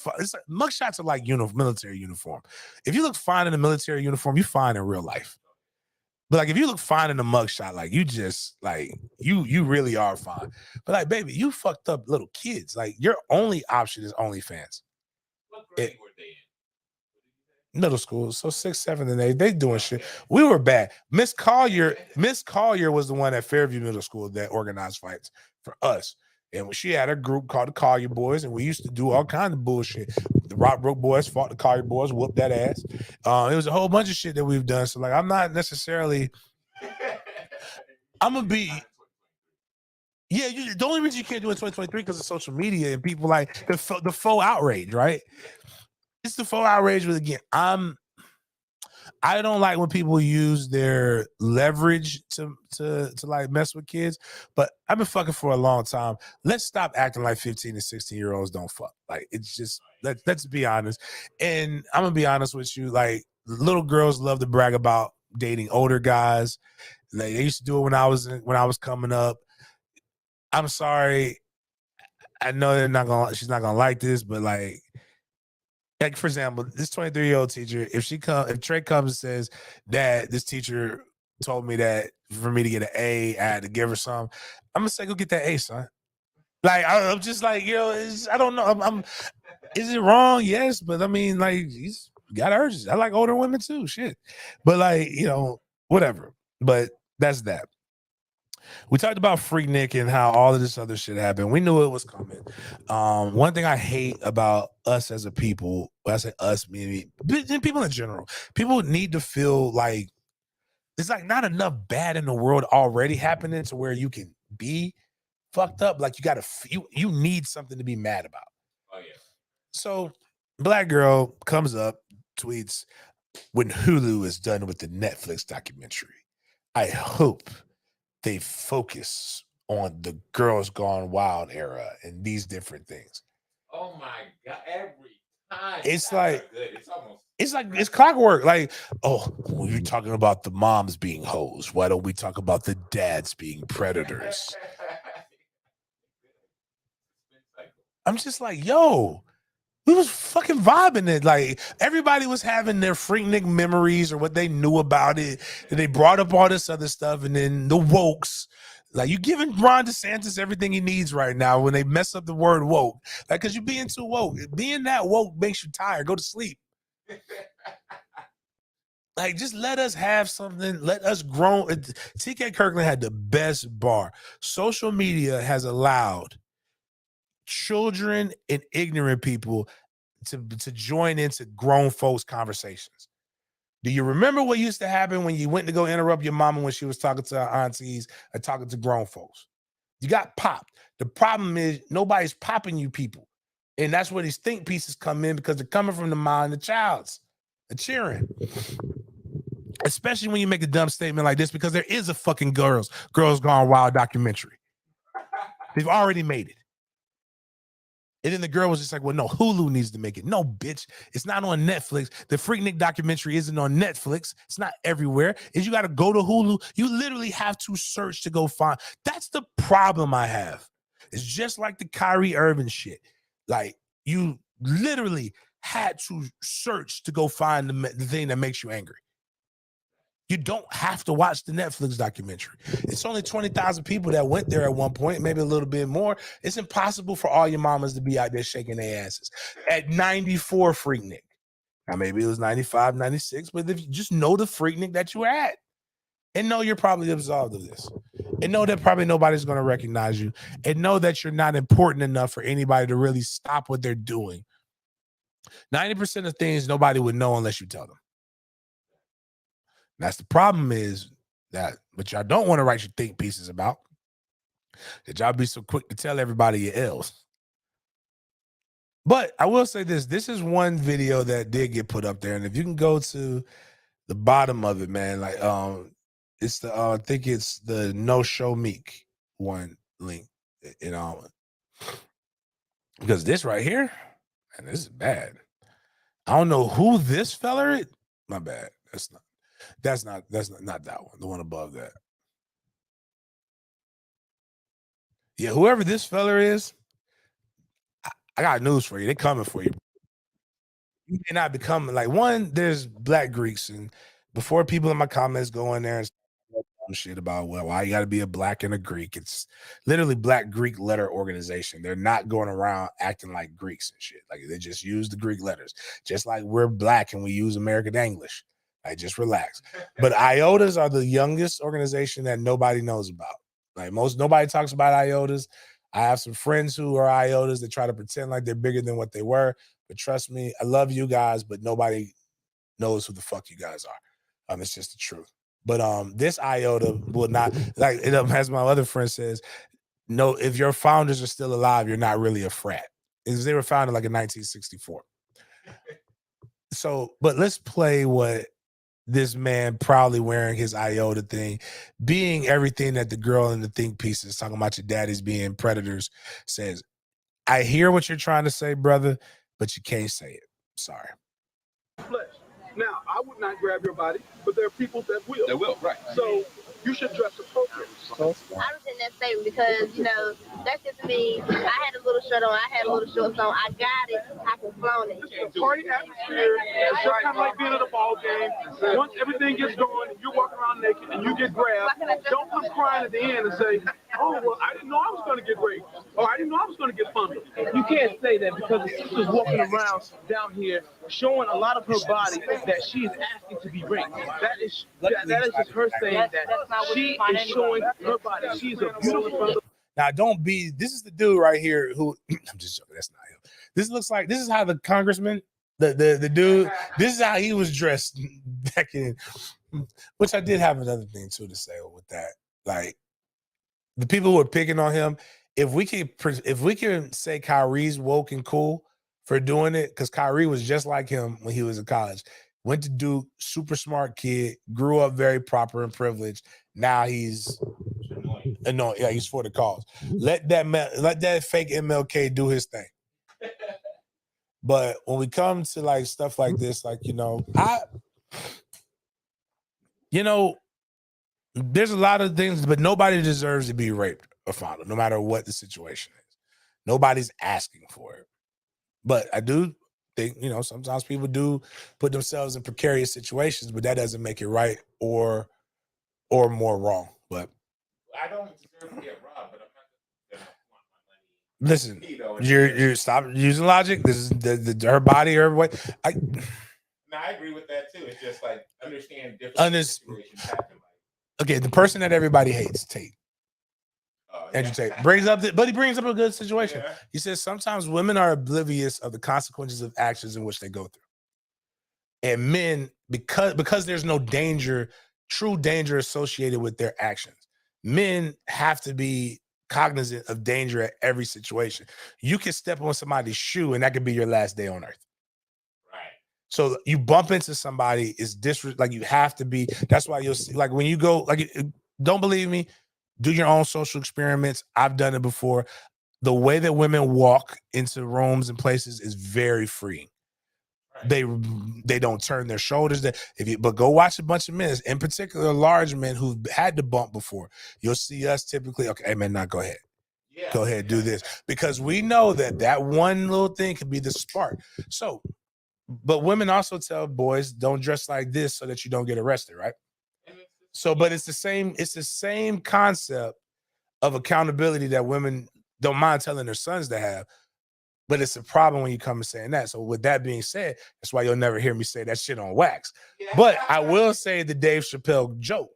mugshots are like military uniform. If you look fine in a military uniform, you're fine in real life. But like if you look fine in the mugshot, like you just like you really are fine. But like, baby, you fucked up little kids. Like your only option is OnlyFans.
What grade were they in?
Middle school, so 6, 7, and 8. They doing shit. We were bad. Miss Collier was the one at Fairview Middle School that organized fights for us. And she had a group called the Collier Boys, and we used to do all kinds of bullshit. The Rockbrook Boys fought the Collier Boys, whooped that ass. It was a whole bunch of shit that we've done. So like, I'm not necessarily. I'm gonna be. Yeah, the only reason you can't do it in 2023 because of social media and people like the faux outrage, right? It's the faux outrage, but again, I don't like when people use their leverage to like mess with kids, but I've been fucking for a long time. Let's stop acting like 15 and 16-year-olds don't fuck. Like it's just let's be honest. And I'm gonna be honest with you, like little girls love to brag about dating older guys. Like they used to do it when I was coming up. I'm sorry. I know she's not gonna like this, but like for example, this 23-year-old teacher, if Trey comes and says, Dad, this teacher told me that for me to get an A, I had to give her some, I'm gonna say, go get that A, son. Like I'm just like, I don't know. Is it wrong? Yes, but I mean, like, he's got urges. I like older women too. Shit. But like, whatever. But that's that. We talked about Freaknik and how all of this other shit happened. We knew it was coming. One thing I hate about us as a people, when I say us, meaning people in general, people need to feel like there's like not enough bad in the world already happening to where you can be fucked up. Like you need something to be mad about.
Oh yeah.
So black girl comes up, tweets, when Hulu is done with the Netflix documentary, I hope they focus on the Girls Gone Wild era and these different things.
Oh my God. Every time.
It's like,
good.
it's clockwork. Like, when you're talking about the moms being hoes, why don't we talk about the dads being predators? I'm just like, yo, we was fucking vibing it. Like everybody was having their Freaknik memories or what they knew about it. And they brought up all this other stuff. And then the wokes, like you giving Ron DeSantis everything he needs right now when they mess up the word woke. Like, cause you being too woke. Being that woke makes you tired. Go to sleep. Like, just let us have something. Let us grow. TK Kirkland had the best bar. Social media has allowed children and ignorant people to join into grown folks' conversations. Do you remember what used to happen when you went to go interrupt your mama when she was talking to her aunties or talking to grown folks? You got popped. The problem is nobody's popping you people. And that's where these think pieces come in because they're coming from the mind of the child's. They're cheering. Especially when you make a dumb statement like this because there is a fucking Girls Gone Wild documentary. They've already made it. And then the girl was just like, well, no, Hulu needs to make it. No, bitch, it's not on Netflix. The Freaknik documentary isn't on Netflix. It's not everywhere. You got to go to Hulu. You literally have to search to go find. That's the problem I have. It's just like the Kyrie Irving shit. Like, you literally had to search to go find the thing that makes you angry. You don't have to watch the Netflix documentary. It's only 20,000 people that went there at one point, maybe a little bit more. It's impossible for all your mamas to be out there shaking their asses. At 94 Freaknik. Now, maybe it was 95, 96, but if you just know the Freaknik that you were at and know you're probably absolved of this and know that probably nobody's going to recognize you and know that you're not important enough for anybody to really stop what they're doing. 90% of things nobody would know unless you tell them. That's the problem is that what y'all don't want to write your think pieces about, that y'all be so quick to tell everybody your L's. But I will say this is one video that did get put up there. And if you can go to the bottom of it, man, like it's the I think it's the No Show Meek one link, because this right here, and this is bad. I don't know who this fella is. My bad. That's not that one. The one above that. Yeah, whoever this fella is, I got news for you. They're coming for you. You may not become like one. There's Black Greeks and before people in my comments go in there and shit about, well, why you got to be a black and a Greek? It's literally Black Greek letter organization. They're not going around acting like Greeks and shit. Like they just use the Greek letters, just like we're black and we use American English. Like just relax. But IOTAs are the youngest organization that nobody knows about. Like nobody talks about IOTAs. I have some friends who are IOTAs that try to pretend like they're bigger than what they were. But trust me, I love you guys, but nobody knows who the fuck you guys are. It's just the truth. But this IOTA will not, like it, as my other friend says, no, if your founders are still alive, you're not really a frat. Because they were founded like in 1964. So, but let's play what this man proudly wearing his IOTA thing, being everything that the girl in the think piece is talking about your daddies being predators, says, I hear what you're trying to say, brother, but you can't say it. Sorry.
Flesh. Now, I would not grab your body, but there are people that will.
They will, right.
So you should dress appropriately.
I was in that statement because, you know, that's just me. I had a little shirt on, I had a little shorts on. I got it, I can flaunt it.
The party atmosphere is just kind of like being at a ball game. Once everything gets going and you're walking around naked and you get grabbed, don't come crying at the end and say, oh, well, I didn't know I was going to get raped. Or I didn't know I was going to get fumbled.
You can't say that because the sister's walking around down here showing a lot of her body that she is asking to be raped. That is just her saying that she is showing her body. She's a beautiful.
Now, don't be. This is the dude right here who. I'm just joking. That's not him. This looks like. This is how the congressman, the dude. This is how he was dressed back in. Which I did have another thing too to say with that. Like the people who are picking on him. If we can say Kyrie's woke and cool for doing it, because Kyrie was just like him when he was in college. Went to Duke, super smart kid, grew up very proper and privileged. Now he's annoying. Yeah, he's for the cause. Let that fake MLK do his thing. But when we come to like stuff like this, like there's a lot of things, but nobody deserves to be raped or fondled, no matter what the situation is. Nobody's asking for it. But I do think, sometimes people do put themselves in precarious situations, but that doesn't make it right or more wrong. But
I don't deserve to get robbed, but I'm not gonna want my money.
Listen, you're stop using logic. This is her body, her way.
I agree with that too. It's just like understand different situations happen.
Okay, the person that everybody hates, Tate. Andrew Tate but he brings up a good situation. Yeah. He says sometimes women are oblivious of the consequences of actions in which they go through. And men, because there's no true danger associated with their actions, men have to be cognizant of danger at every situation. You can step on somebody's shoe and that could be your last day on earth.
Right.
So you bump into somebody, like you have to be, that's why you'll see, like when you go, like, don't believe me, do your own social experiments. I've done it before. The way that women walk into rooms and places is very freeing. Right. They don't turn their shoulders. But go watch a bunch of men, in particular large men who've had to bump before. You'll see us typically, okay, hey man, now go ahead. Yeah. Go ahead, do this. Because we know that one little thing can be the spark. So, but women also tell boys, don't dress like this so that you don't get arrested, right? So, but it's the same concept of accountability that women don't mind telling their sons to have, but it's a problem when you come and saying that. So with that being said, that's why you'll never hear me say that shit on wax. Yeah. But I will say the Dave Chappelle joke,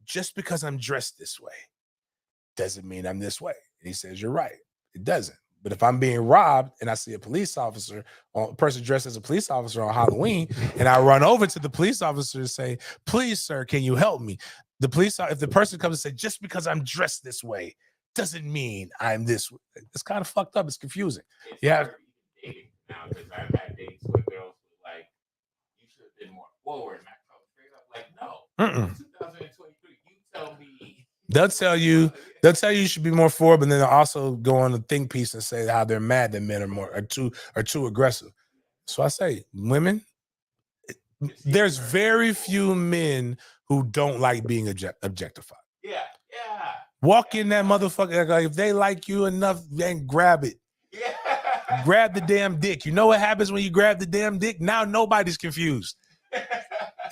just because I'm dressed this way doesn't mean I'm this way. And he says, you're right. It doesn't. But if I'm being robbed and I see a person dressed as a police officer on Halloween, and I run over to the police officer and say, please, sir, can you help me? If the person comes and say, just because I'm dressed this way doesn't mean I'm this way. It's kind of fucked up. It's confusing.
Now, because I've had dates with girls who like, you should have been more forward. And I felt straight up like, no. 2023, you tell me.
They'll tell you you should be more forward, but then they'll also go on the think piece and say how they're mad that men are too aggressive. So I say, women, there's very few men who don't like being objectified.
Yeah.
Walk in that motherfucker. Like, if they like you enough, then grab it. Yeah. Grab the damn dick. You know what happens when you grab the damn dick? Now nobody's confused.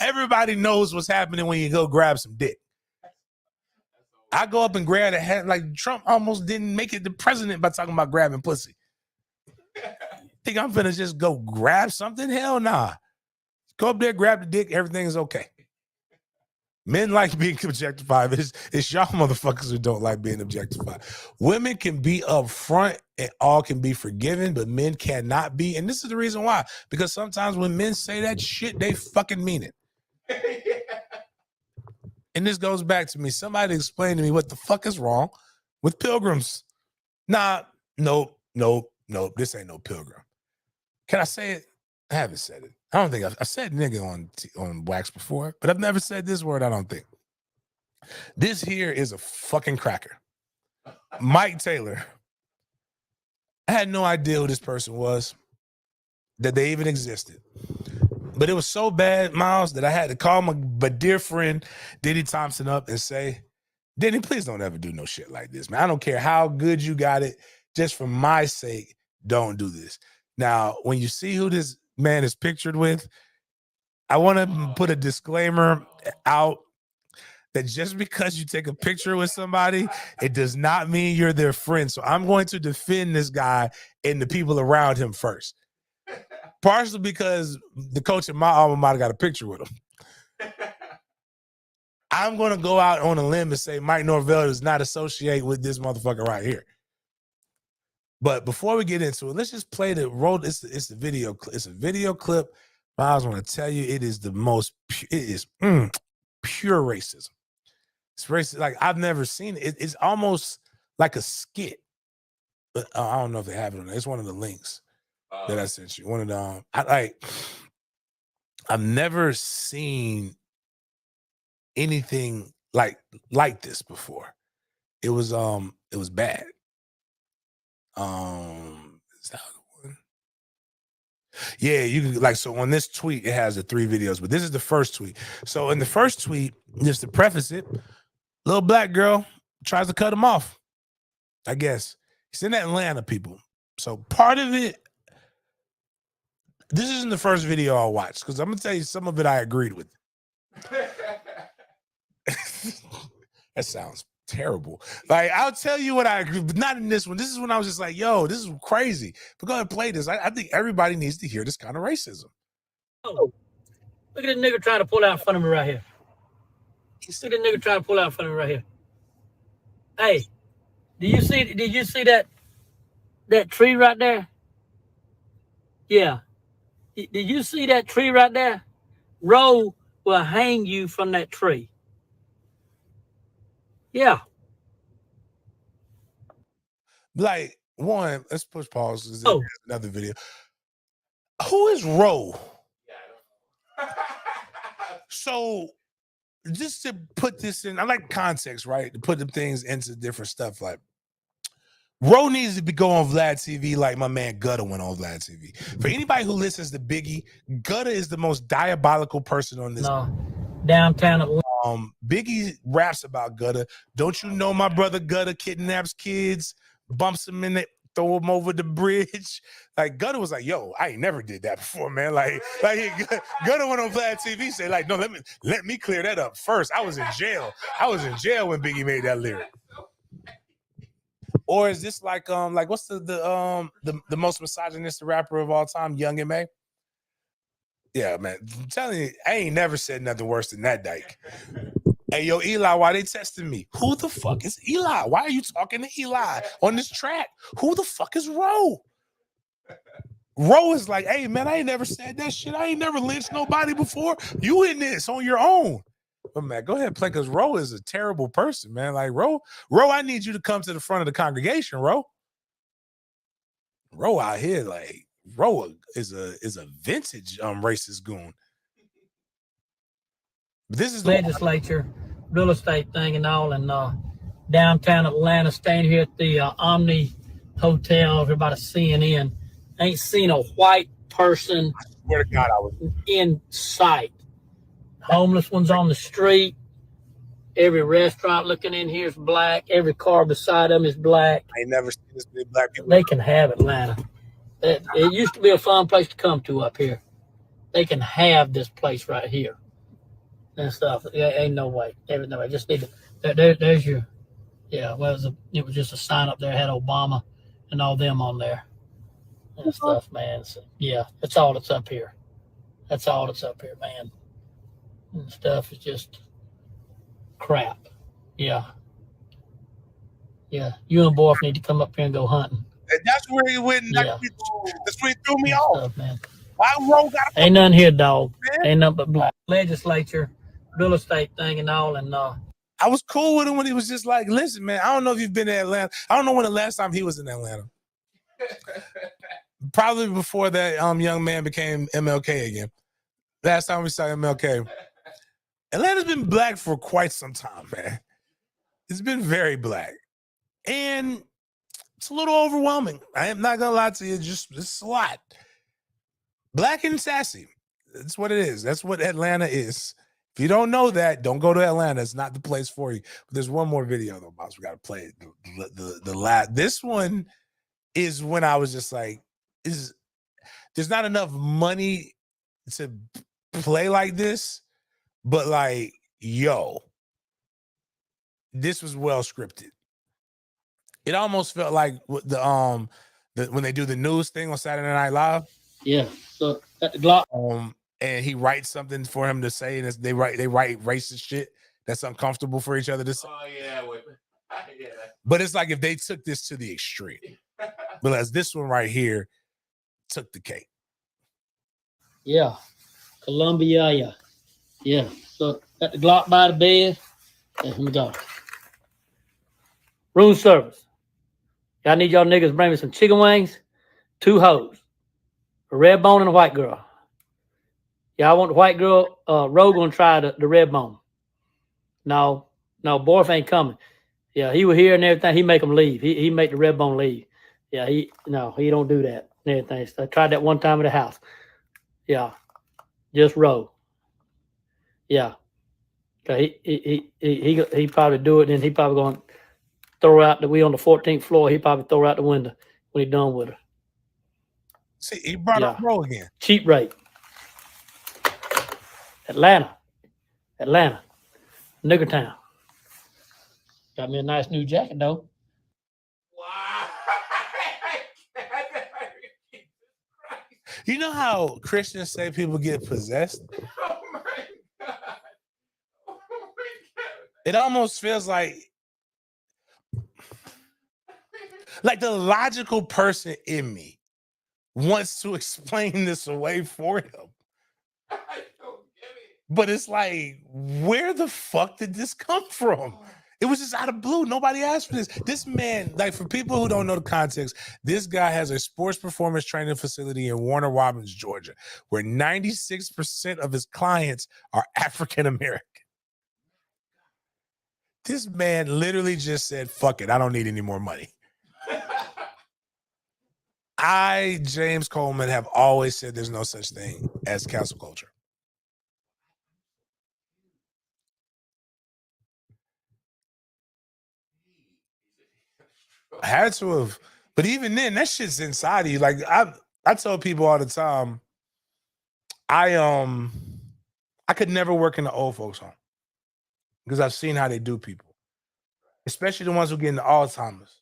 everybody knows what's happening when you go grab some dick. I go up and grab a hat like Trump almost didn't make it the president by talking about grabbing pussy. Think I'm finna just go grab something? Hell nah. Go up there, grab the dick, everything is okay. Men like being objectified. It's y'all motherfuckers who don't like being objectified. Women can be upfront and all can be forgiven, but men cannot be. And this is the reason why. Because sometimes when men say that shit, they fucking mean it. And this goes back to me. Somebody explain to me what the fuck is wrong with pilgrims. Nah, nope. This ain't no pilgrim. Can I say it? I haven't said it. I don't think I've said nigga on wax before, but I've never said this word, I don't think. This here is a fucking cracker. Mike Taylor. I had no idea who this person was, that they even existed. But it was so bad, Miles, that I had to call my dear friend Diddy Thompson up and say, Diddy, please don't ever do no shit like this, man. I don't care how good you got it. Just for my sake, don't do this. Now, when you see who this man is pictured with, I want to put a disclaimer out that just because you take a picture with somebody, it does not mean you're their friend. So I'm going to defend this guy and the people around him first. Partially because the coach at my alma mater got a picture with him. I'm going to go out on a limb and say Mike Norvell does not associate with this motherfucker right here. But before we get into it, let's just play the roll. It's the video. It's a video clip. I was want to tell you, it is the most. It is pure racism. It's racist. Like I've never seen it. It's almost like a skit. But I don't know if they have it on there. It's one of the links that I sent you. One of the I've never seen anything like this before. It was bad. Is that the one? Yeah, you can like so on this tweet it has the 3 videos, but this is the first tweet. So in the first tweet, just to preface it, little black girl tries to cut him off. I guess he's in Atlanta, people. So part of it, this isn't the first video I watched because I'm gonna tell you some of it I agreed with. That sounds terrible. Like I'll tell you what I agree, but not in this one. This is when I was just like, yo, this is crazy. But go ahead and play this. I think everybody needs to hear this kind of racism.
Oh, look at this nigga trying to pull out in front of me right here. Look at this nigga trying to pull out in front of me right here. Hey, did you see that tree right there? Yeah. Did you see that tree right there? Roe will hang you from that tree. Yeah.
Like, one, let's push pause. There's another video. Who is Roe? So, just to put this in, I like context, right? To put the things into different stuff. Like, Roe needs to be going on Vlad TV like my man Gutta went on Vlad TV. For anybody who listens to Biggie, Gutta is the most diabolical person on this.
No, downtown Atlanta.
Biggie raps about Gutta. Don't you know my brother Gutta kidnaps kids, bumps them in it, throw them over the bridge? Like Gutta was like, yo, I ain't never did that before, man. Like Gutta went on Vlad TV, say like, no, let me clear that up first. I was in jail. I was in jail when Biggie made that lyric. Or is this like what's the most misogynistic rapper of all time, Young M.A.? Yeah, man. I'm telling you, I ain't never said nothing worse than that dyke. Hey, yo, Eli, why they testing me? Who the fuck is Eli? Why are you talking to Eli on this track? Who the fuck is Roe? Roe is like, hey, man, I ain't never said that shit. I ain't never lynched nobody before. You in this on your own. But, man, go ahead and play because Roe is a terrible person, man. Like, Roe, I need you to come to the front of the congregation, Roe. Roe out here, like, Roe is a vintage racist goon. But this is the
legislature, real estate thing and all, and downtown Atlanta, staying here at the Omni Hotel. Everybody CNN. Ain't seen a white person
swear to God, I was
in sight. Homeless ones on the street. Every restaurant looking in here is black. Every car beside them is black.
I ain't never seen this many black people.
They can have Atlanta. It used to be a fun place to come to up here. They can have this place right here. and stuff. Yeah, ain't no way. Ain't no way. Just need to. There's your. Yeah, well, it was just a sign up there. Had Obama and all them on there and stuff, man. So, yeah, that's all that's up here. That's all that's up here, man. And stuff is just crap. Yeah. Yeah. You and Borf need to come up here and go hunting.
And that's where he went.
Yeah.
That's where he threw me
And
off.
stuff, man.
Why Roe got
Ain't nothing here, dog.
man?
Ain't nothing but black. Legislature, real estate thing and all, and
I was cool with him when he was just like, listen, man, I don't know if you've been to Atlanta. I don't know when the last time he was in Atlanta. Probably before that young man became MLK again. Last time we saw MLK. Atlanta's been black for quite some time, man. It's been very black. And it's a little overwhelming. I am not gonna lie to you, it's a lot. Black and sassy. That's what it is. That's what Atlanta is. If you don't know that, don't go to Atlanta. It's not the place for you. But there's one more video though, boss. We gotta play it. The last. This one is when I was just like, there's not enough money to play like this, but like, yo, this was well scripted. It almost felt like when they do the news thing on Saturday Night Live.
yeah. So at the Glock.
And he writes something for him to say, and they write racist shit that's uncomfortable for each other to say.
Oh yeah, yeah.
But it's like if they took this to the extreme, but as this one right here took the cake.
Yeah, Columbia. Yeah. So at the Glock by the bed. Yeah, here we go. Room service. I need y'all niggas to bring me some chicken wings, 2 hoes, a red bone and a white girl. Yeah, I want the white girl. Roe gonna try the red bone. No, Borf ain't coming. Yeah, he was here and everything. He make them leave. He make the red bone leave. Yeah, he don't do that and everything. So I tried that one time at the house. Yeah, just Roe. Yeah, he probably do it, and he probably gonna throw out we on the 14th floor. He probably throw her out the window when he done with her.
See, he brought up Roe again.
Cheap rate. Atlanta, nigger town. Got me a nice new jacket though.
Wow.
You know how Christians say people get possessed?
Oh my God. Oh my God.
It almost feels like the logical person in me wants to explain this away for him.
I don't get it.
But it's like, where the fuck did this come from? It was just out of blue. Nobody asked for this. This man, like for people who don't know the context, this guy has a sports performance training facility in Warner Robins, Georgia, where 96% of his clients are African American. This man literally just said, fuck it, I don't need any more money. James Coleman, have always said there's no such thing as cancel culture. I had to have, but even then, that shit's inside of you. Like I tell people all the time, I could never work in the old folks' home because I've seen how they do people, especially the ones who get into Alzheimer's.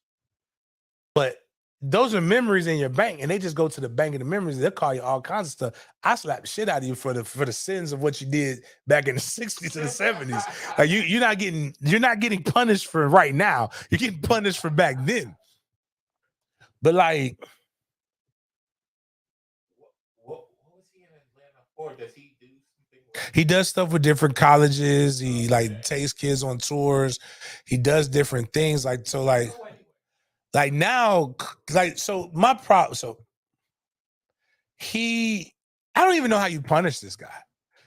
But those are memories in your bank, and they just go to the bank of the memories. They'll call you all kinds of stuff. I slap the shit out of you for the sins of what you did back in the 60s and the 70s. Like you're not getting punished for right now. You're getting punished for back then. But like,
what was he in Atlanta for? Does he do something?
He does stuff with different colleges. He like takes kids on tours. He does different things. Like so, like now, like so. My problem. So I don't even know how you punish this guy,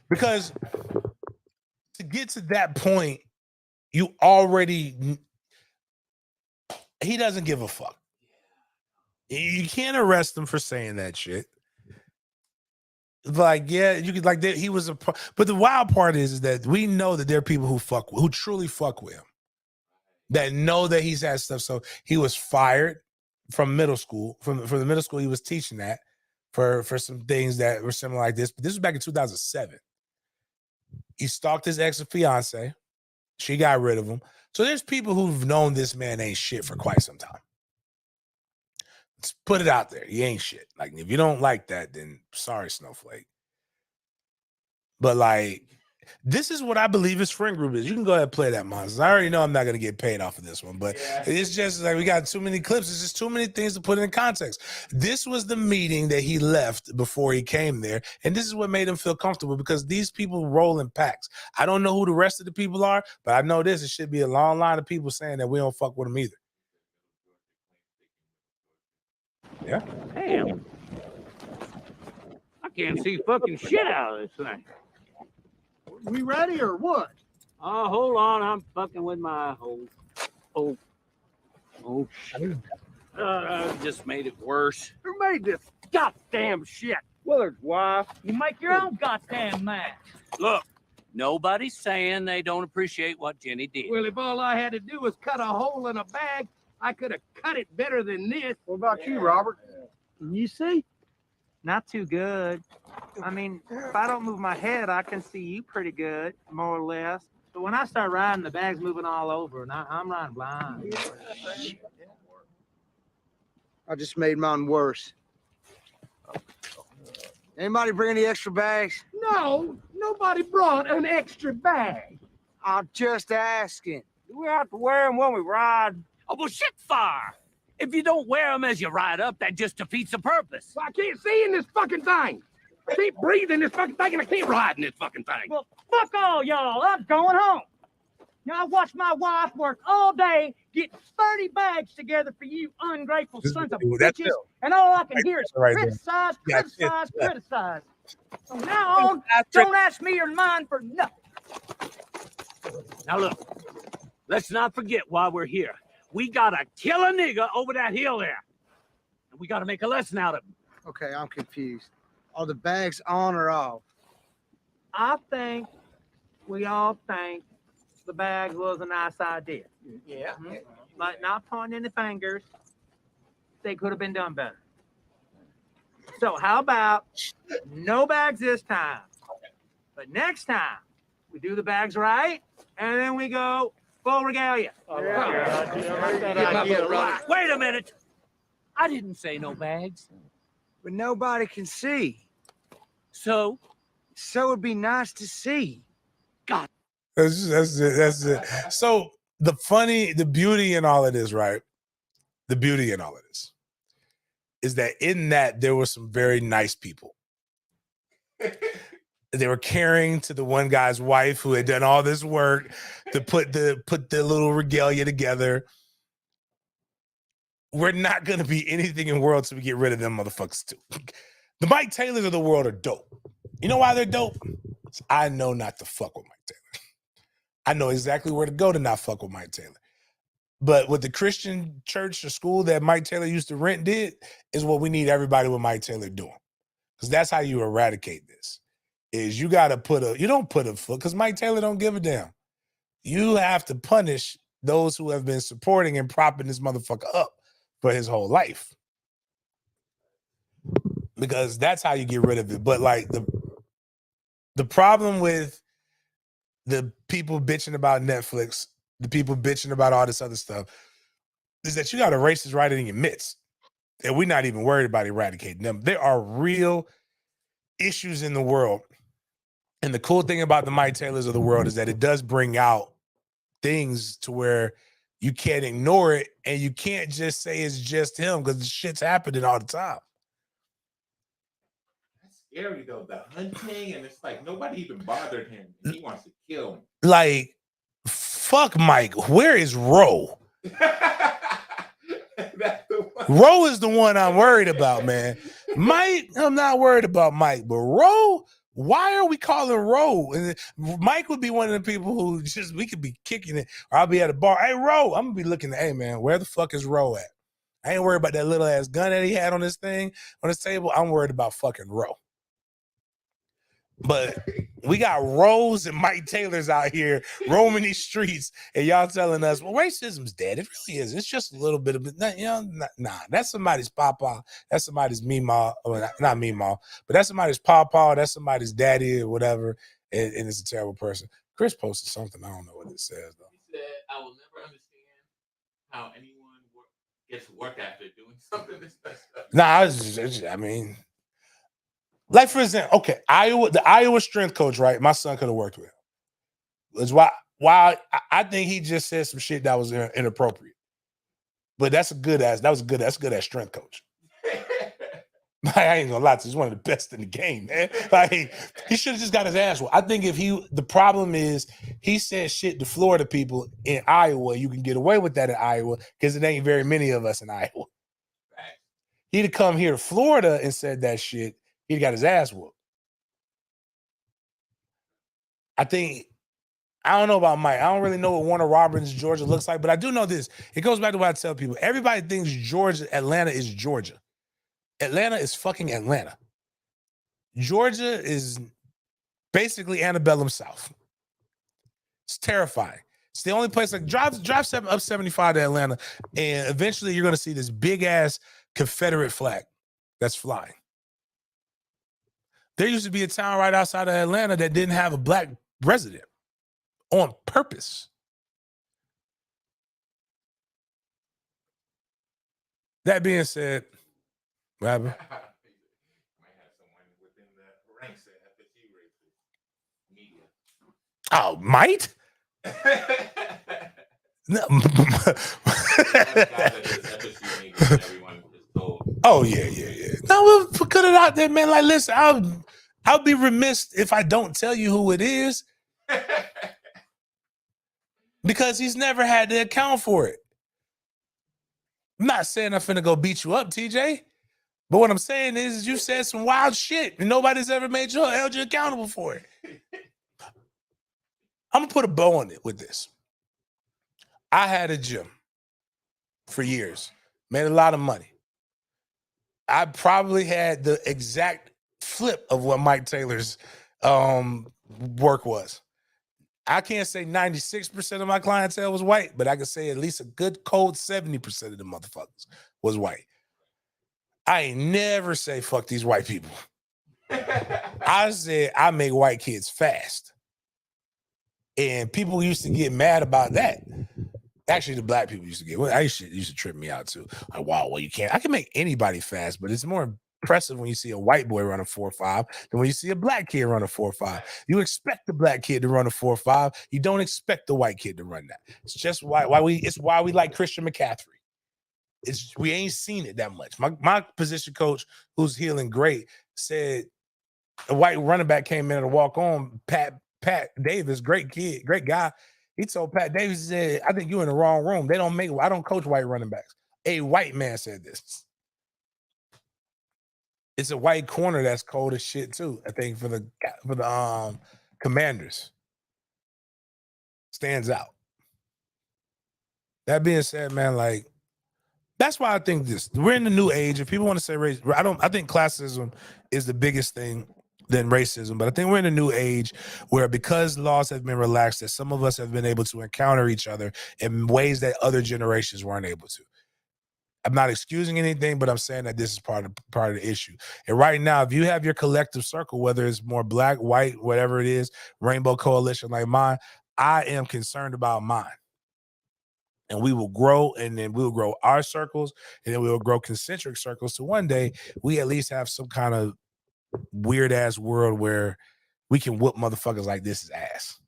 because to get to that point, he doesn't give a fuck. You can't arrest him for saying that shit. Like, yeah, you could he was but the wild part is that we know that there are people who truly fuck with him, that know that he's had stuff. So he was fired from middle school, from the middle school he was teaching at, for some things that were similar like this. But this was back in 2007. He stalked his ex-fiance. She got rid of him. So there's people who've known this man ain't shit for quite some time. Let's put it out there. He ain't shit. Like, if you don't like that, then sorry, Snowflake. But like, this is what I believe his friend group is. You can go ahead and play that, Monsters. I already know I'm not going to get paid off of this one, but it's just like we got too many clips. It's just too many things to put in context. This was the meeting that he left before he came there, and this is what made him feel comfortable because these people roll in packs. I don't know who the rest of the people are, but I know this. It should be a long line of people saying that we don't fuck with them either. Yeah.
Damn. I can't see fucking shit out of this thing.
We ready or what?
Oh, hold on. I'm fucking with my shit. Just made it worse.
Who made this goddamn shit?
Willard's wife.
You make your own goddamn match.
Look, nobody's saying they don't appreciate what Jenny did.
Well, if all I had to do was cut a hole in a bag, I could have cut it better than this. What about you, Robert?
You see? Not too good. I mean, if I don't move my head, I can see you pretty good, more or less. But when I start riding, the bag's moving all over, and I'm riding blind.
I just made mine worse. Anybody bring any extra bags?
No, nobody brought an extra bag.
I'm just asking.
Do we have to wear them when we ride? Oh, well, shit fire. If you don't wear them as you ride up, that just defeats the purpose.
Well, I can't see in this fucking thing. I can't breathe in this fucking thing, and I can't ride in this fucking thing.
Well, fuck all y'all. I'm going home. Now, I watched my wife work all day, get 30 bags together for you ungrateful sons of bitches, and all I can hear is criticize. So now on, don't ask me or mine for nothing.
Now, look, let's not forget why we're here. We gotta kill a nigga over that hill there. And we gotta make a lesson out of him.
Okay, I'm confused. Are the bags on or off?
I think we all think the bag was a nice idea.
Yeah.
Like, not pointing any fingers. They could have been done better. So how about no bags this time? But next time, we do the bags right, and then we go full regalia.
Wait a minute. I didn't say no bags.
But nobody can see.
So
it'd be nice to see.
God.
That's it. So the beauty in all of this, right? The beauty in all of this is that in that there were some very nice people. They were caring to the one guy's wife who had done all this work to put the little regalia together. We're not going to be anything in the world till we get rid of them motherfuckers too. The Mike Taylors of the world are dope. You know why they're dope? I know not to fuck with Mike Taylor. I know exactly where to go to not fuck with Mike Taylor. But what the Christian church or school that Mike Taylor used to rent did is what we need everybody with Mike Taylor doing. Because that's how you eradicate this. Is you got to you don't put a foot, because Mike Taylor don't give a damn. You have to punish those who have been supporting and propping this motherfucker up for his whole life. Because that's how you get rid of it. But like the problem with the people bitching about Netflix, the people bitching about all this other stuff, is that you got a racist right in your midst. And we're not even worried about eradicating them. There are real issues in the world. And the cool thing about the Mike Taylors of the world is that it does bring out things to where you can't ignore it, and you can't just say it's just him, because the shit's happening all the time.
That's scary though, the hunting, and it's like nobody even bothered him. And he wants to kill him.
Like, fuck Mike. Where is Ro? Ro is the one I'm worried about, man. Mike, I'm not worried about Mike, but Ro, why are we calling Ro? And Mike would be one of the people who just, we could be kicking it, or I'll be at a bar. Hey, Ro, I'm gonna be looking at, hey man, where the fuck is Ro at? I ain't worried about that little ass gun that he had on his thing, on his table. I'm worried about fucking Ro. But we got Rose and Mike Taylors out here roaming these streets, and y'all telling us, well, racism's dead. It really is. It's just a little bit of it. You know, nah. That's somebody's papa. That's somebody's Meemaw. Or not Meemaw, but that's somebody's papa. That's somebody's daddy or whatever. and is a terrible person. Chris posted something. I don't know what it says though.
He said, "I will never understand how anyone gets work after doing something this messed up."
Nah, I mean, like for example, okay, the Iowa strength coach, right? My son could have worked with him. That's why I think he just said some shit that was inappropriate. But that's a good ass strength coach. I ain't gonna lie to you, he's one of the best in the game, man. Like he should have just got his ass whooped. I think the problem is he said shit to Florida people in Iowa. You can get away with that in Iowa because it ain't very many of us in Iowa. He'd have come here to Florida and said that shit, he'd got his ass whooped. I don't know about Mike. I don't really know what Warner Robins, Georgia looks like, but I do know this. It goes back to what I tell people. Everybody thinks Atlanta is Georgia. Atlanta is fucking Atlanta. Georgia is basically antebellum South. It's terrifying. It's the only place, like drive up 75 to Atlanta, and eventually you're going to see this big ass Confederate flag that's flying. There used to be a town right outside of Atlanta that didn't have a black resident on purpose. That being said, what happened?
Might have someone within the ranks at FSU racist media.
Oh, might? No. Oh yeah. No, we'll put it out there, man. Like, listen, I'll be remiss if I don't tell you who it is, because he's never had to account for it. I'm not saying I'm finna go beat you up, TJ, but what I'm saying is you said some wild shit and nobody's ever held you accountable for it. I'm gonna put a bow on it with this. I had a gym for years, made a lot of money. I probably had the exact flip of what Mike Taylor's work was. I can't say 96% of my clientele was white, but I can say at least a good cold 70% of the motherfuckers was white. I ain't never say fuck these white people. I said I make white kids fast. And people used to get mad about that. Actually, the black people used to get, well, used to trip me out too. Like, wow, well, you can't. I can make anybody fast, but it's more impressive when you see a white boy run a 4.5 than when you see a black kid run a 4.5. You expect the black kid to run a 4.5. You don't expect the white kid to run that. It's just why we like Christian McCaffrey. We ain't seen it that much. My position coach, who's healing great, said a white running back came in to walk on. Pat Davis, great kid, great guy. He told Pat Davis, he said, I think you're in the wrong room. I don't coach white running backs. A white man said this. It's a white corner that's cold as shit too, I think, for the Commanders. Stands out. That being said, man, like, that's why I think we're in the new age. If people want to say race, I think classism is the biggest thing than racism, but I think we're in a new age where, because laws have been relaxed, that some of us have been able to encounter each other in ways that other generations weren't able to. I'm not excusing anything, but I'm saying that this is part of the issue. And right now, if you have your collective circle, whether it's more black, white, whatever it is, rainbow coalition like mine, I am concerned about mine. And we will grow, and then we'll grow our circles, and then we'll grow concentric circles. So one day we at least have some kind of weird ass world where we can whoop motherfuckers like this ass.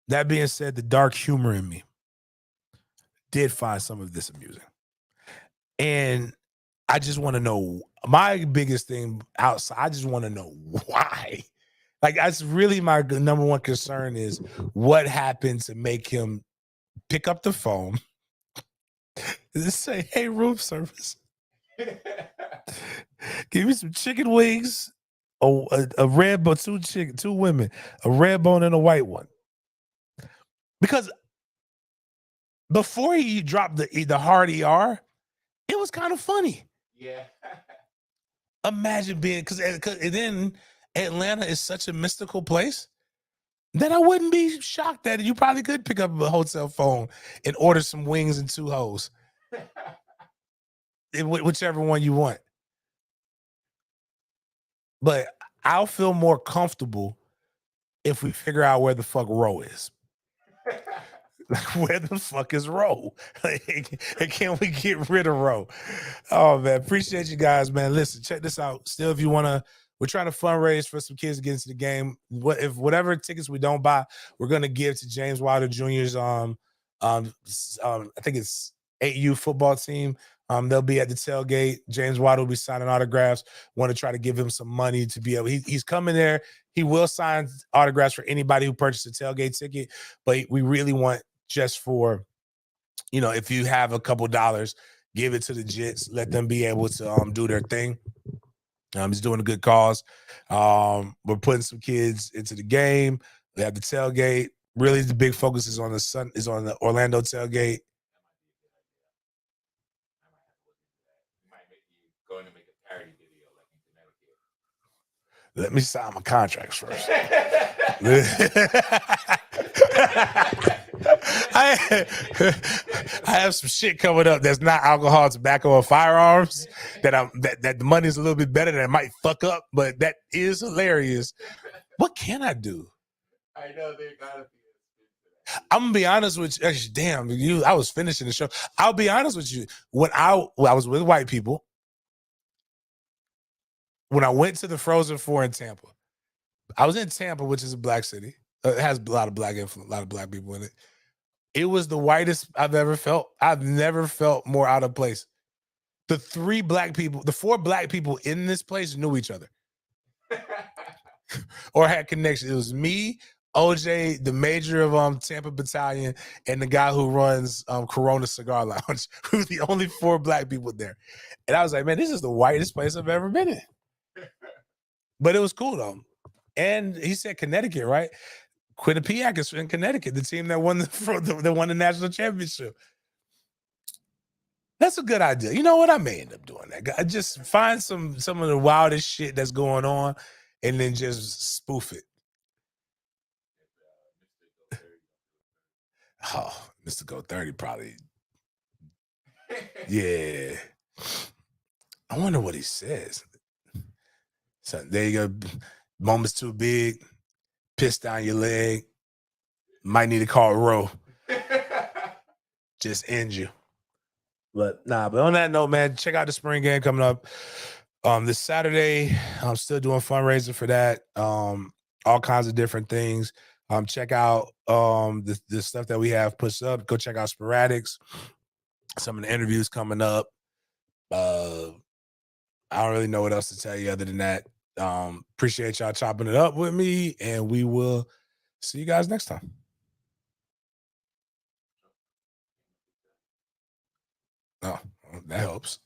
That being said, the dark humor in me did find some of this amusing. And I just want to know, my biggest thing outside, I just want to know why. Like, that's really my number one concern, is what happened to make him pick up the phone and just say, hey, room service, give me some chicken wings, a red bone, two women, a red bone and a white one. Because before he dropped the hard ER, it was kind of funny.
Yeah.
Imagine being, because then Atlanta is such a mystical place that I wouldn't be shocked that you probably could pick up a hotel phone and order some wings and two hoes. Whichever one you want. But I'll feel more comfortable if we figure out where the fuck Roe is. Like, where the fuck is Roe? Like, and can we get rid of Roe? Oh man, appreciate you guys, man. Listen, check this out. Still, if you want to, we're trying to fundraise for some kids to get into the game. Whatever tickets we don't buy, we're gonna give to James Wilder Jr.'s I think it's 8U football team. They'll be at the tailgate. James Wilder will be signing autographs. Want to try to give him some money to be able. He's coming there. He will sign autographs for anybody who purchased a tailgate ticket, but we really want just for, if you have a couple dollars, give it to the Jits. Let them be able to do their thing. He's doing a good cause. We're putting some kids into the game. We have the tailgate. Really, the big focus is on the Orlando tailgate.
Going to make a parody video like in Connecticut.
Let me sign my contracts first. I have some shit coming up that's not alcohol, tobacco, or firearms that the money's a little bit better than it might fuck up, but that is hilarious. What can I do?
I know they gotta be.
I'm gonna be honest with you. Actually, damn, I was finishing the show. I'll be honest with you. When I was with white people, when I went to the Frozen 4 in Tampa, I was in Tampa, which is a black city. It has a lot of black influence, a lot of black people in it. It was the whitest I've ever felt. I've never felt more out of place. The four black people in this place knew each other or had connections. It was me, OJ, the major of Tampa Battalion, and the guy who runs Corona Cigar Lounge, who's the only 4 black people there. And I was like, man, this is the whitest place I've ever been in. But it was cool though. And he said Connecticut, right? Quinnipiac is in Connecticut, the team that won the national championship. That's a good idea. You know what? I may end up doing that. I just find some of the wildest shit that's going on and then just spoof it. Oh, Mr. Go 30 probably. Yeah. I wonder what he says. So there you go. Moment's too big. Piss down your leg. Might need to call Roe. Just end you. But on that note, man, check out the spring game coming up this Saturday. I'm still doing fundraising for that. All kinds of different things. Check out the stuff that we have pushed up. Go check out Sporadics. Some of the interviews coming up. I don't really know what else to tell you other than that. Appreciate y'all chopping it up with me, and we will see you guys next time. Oh, that helps.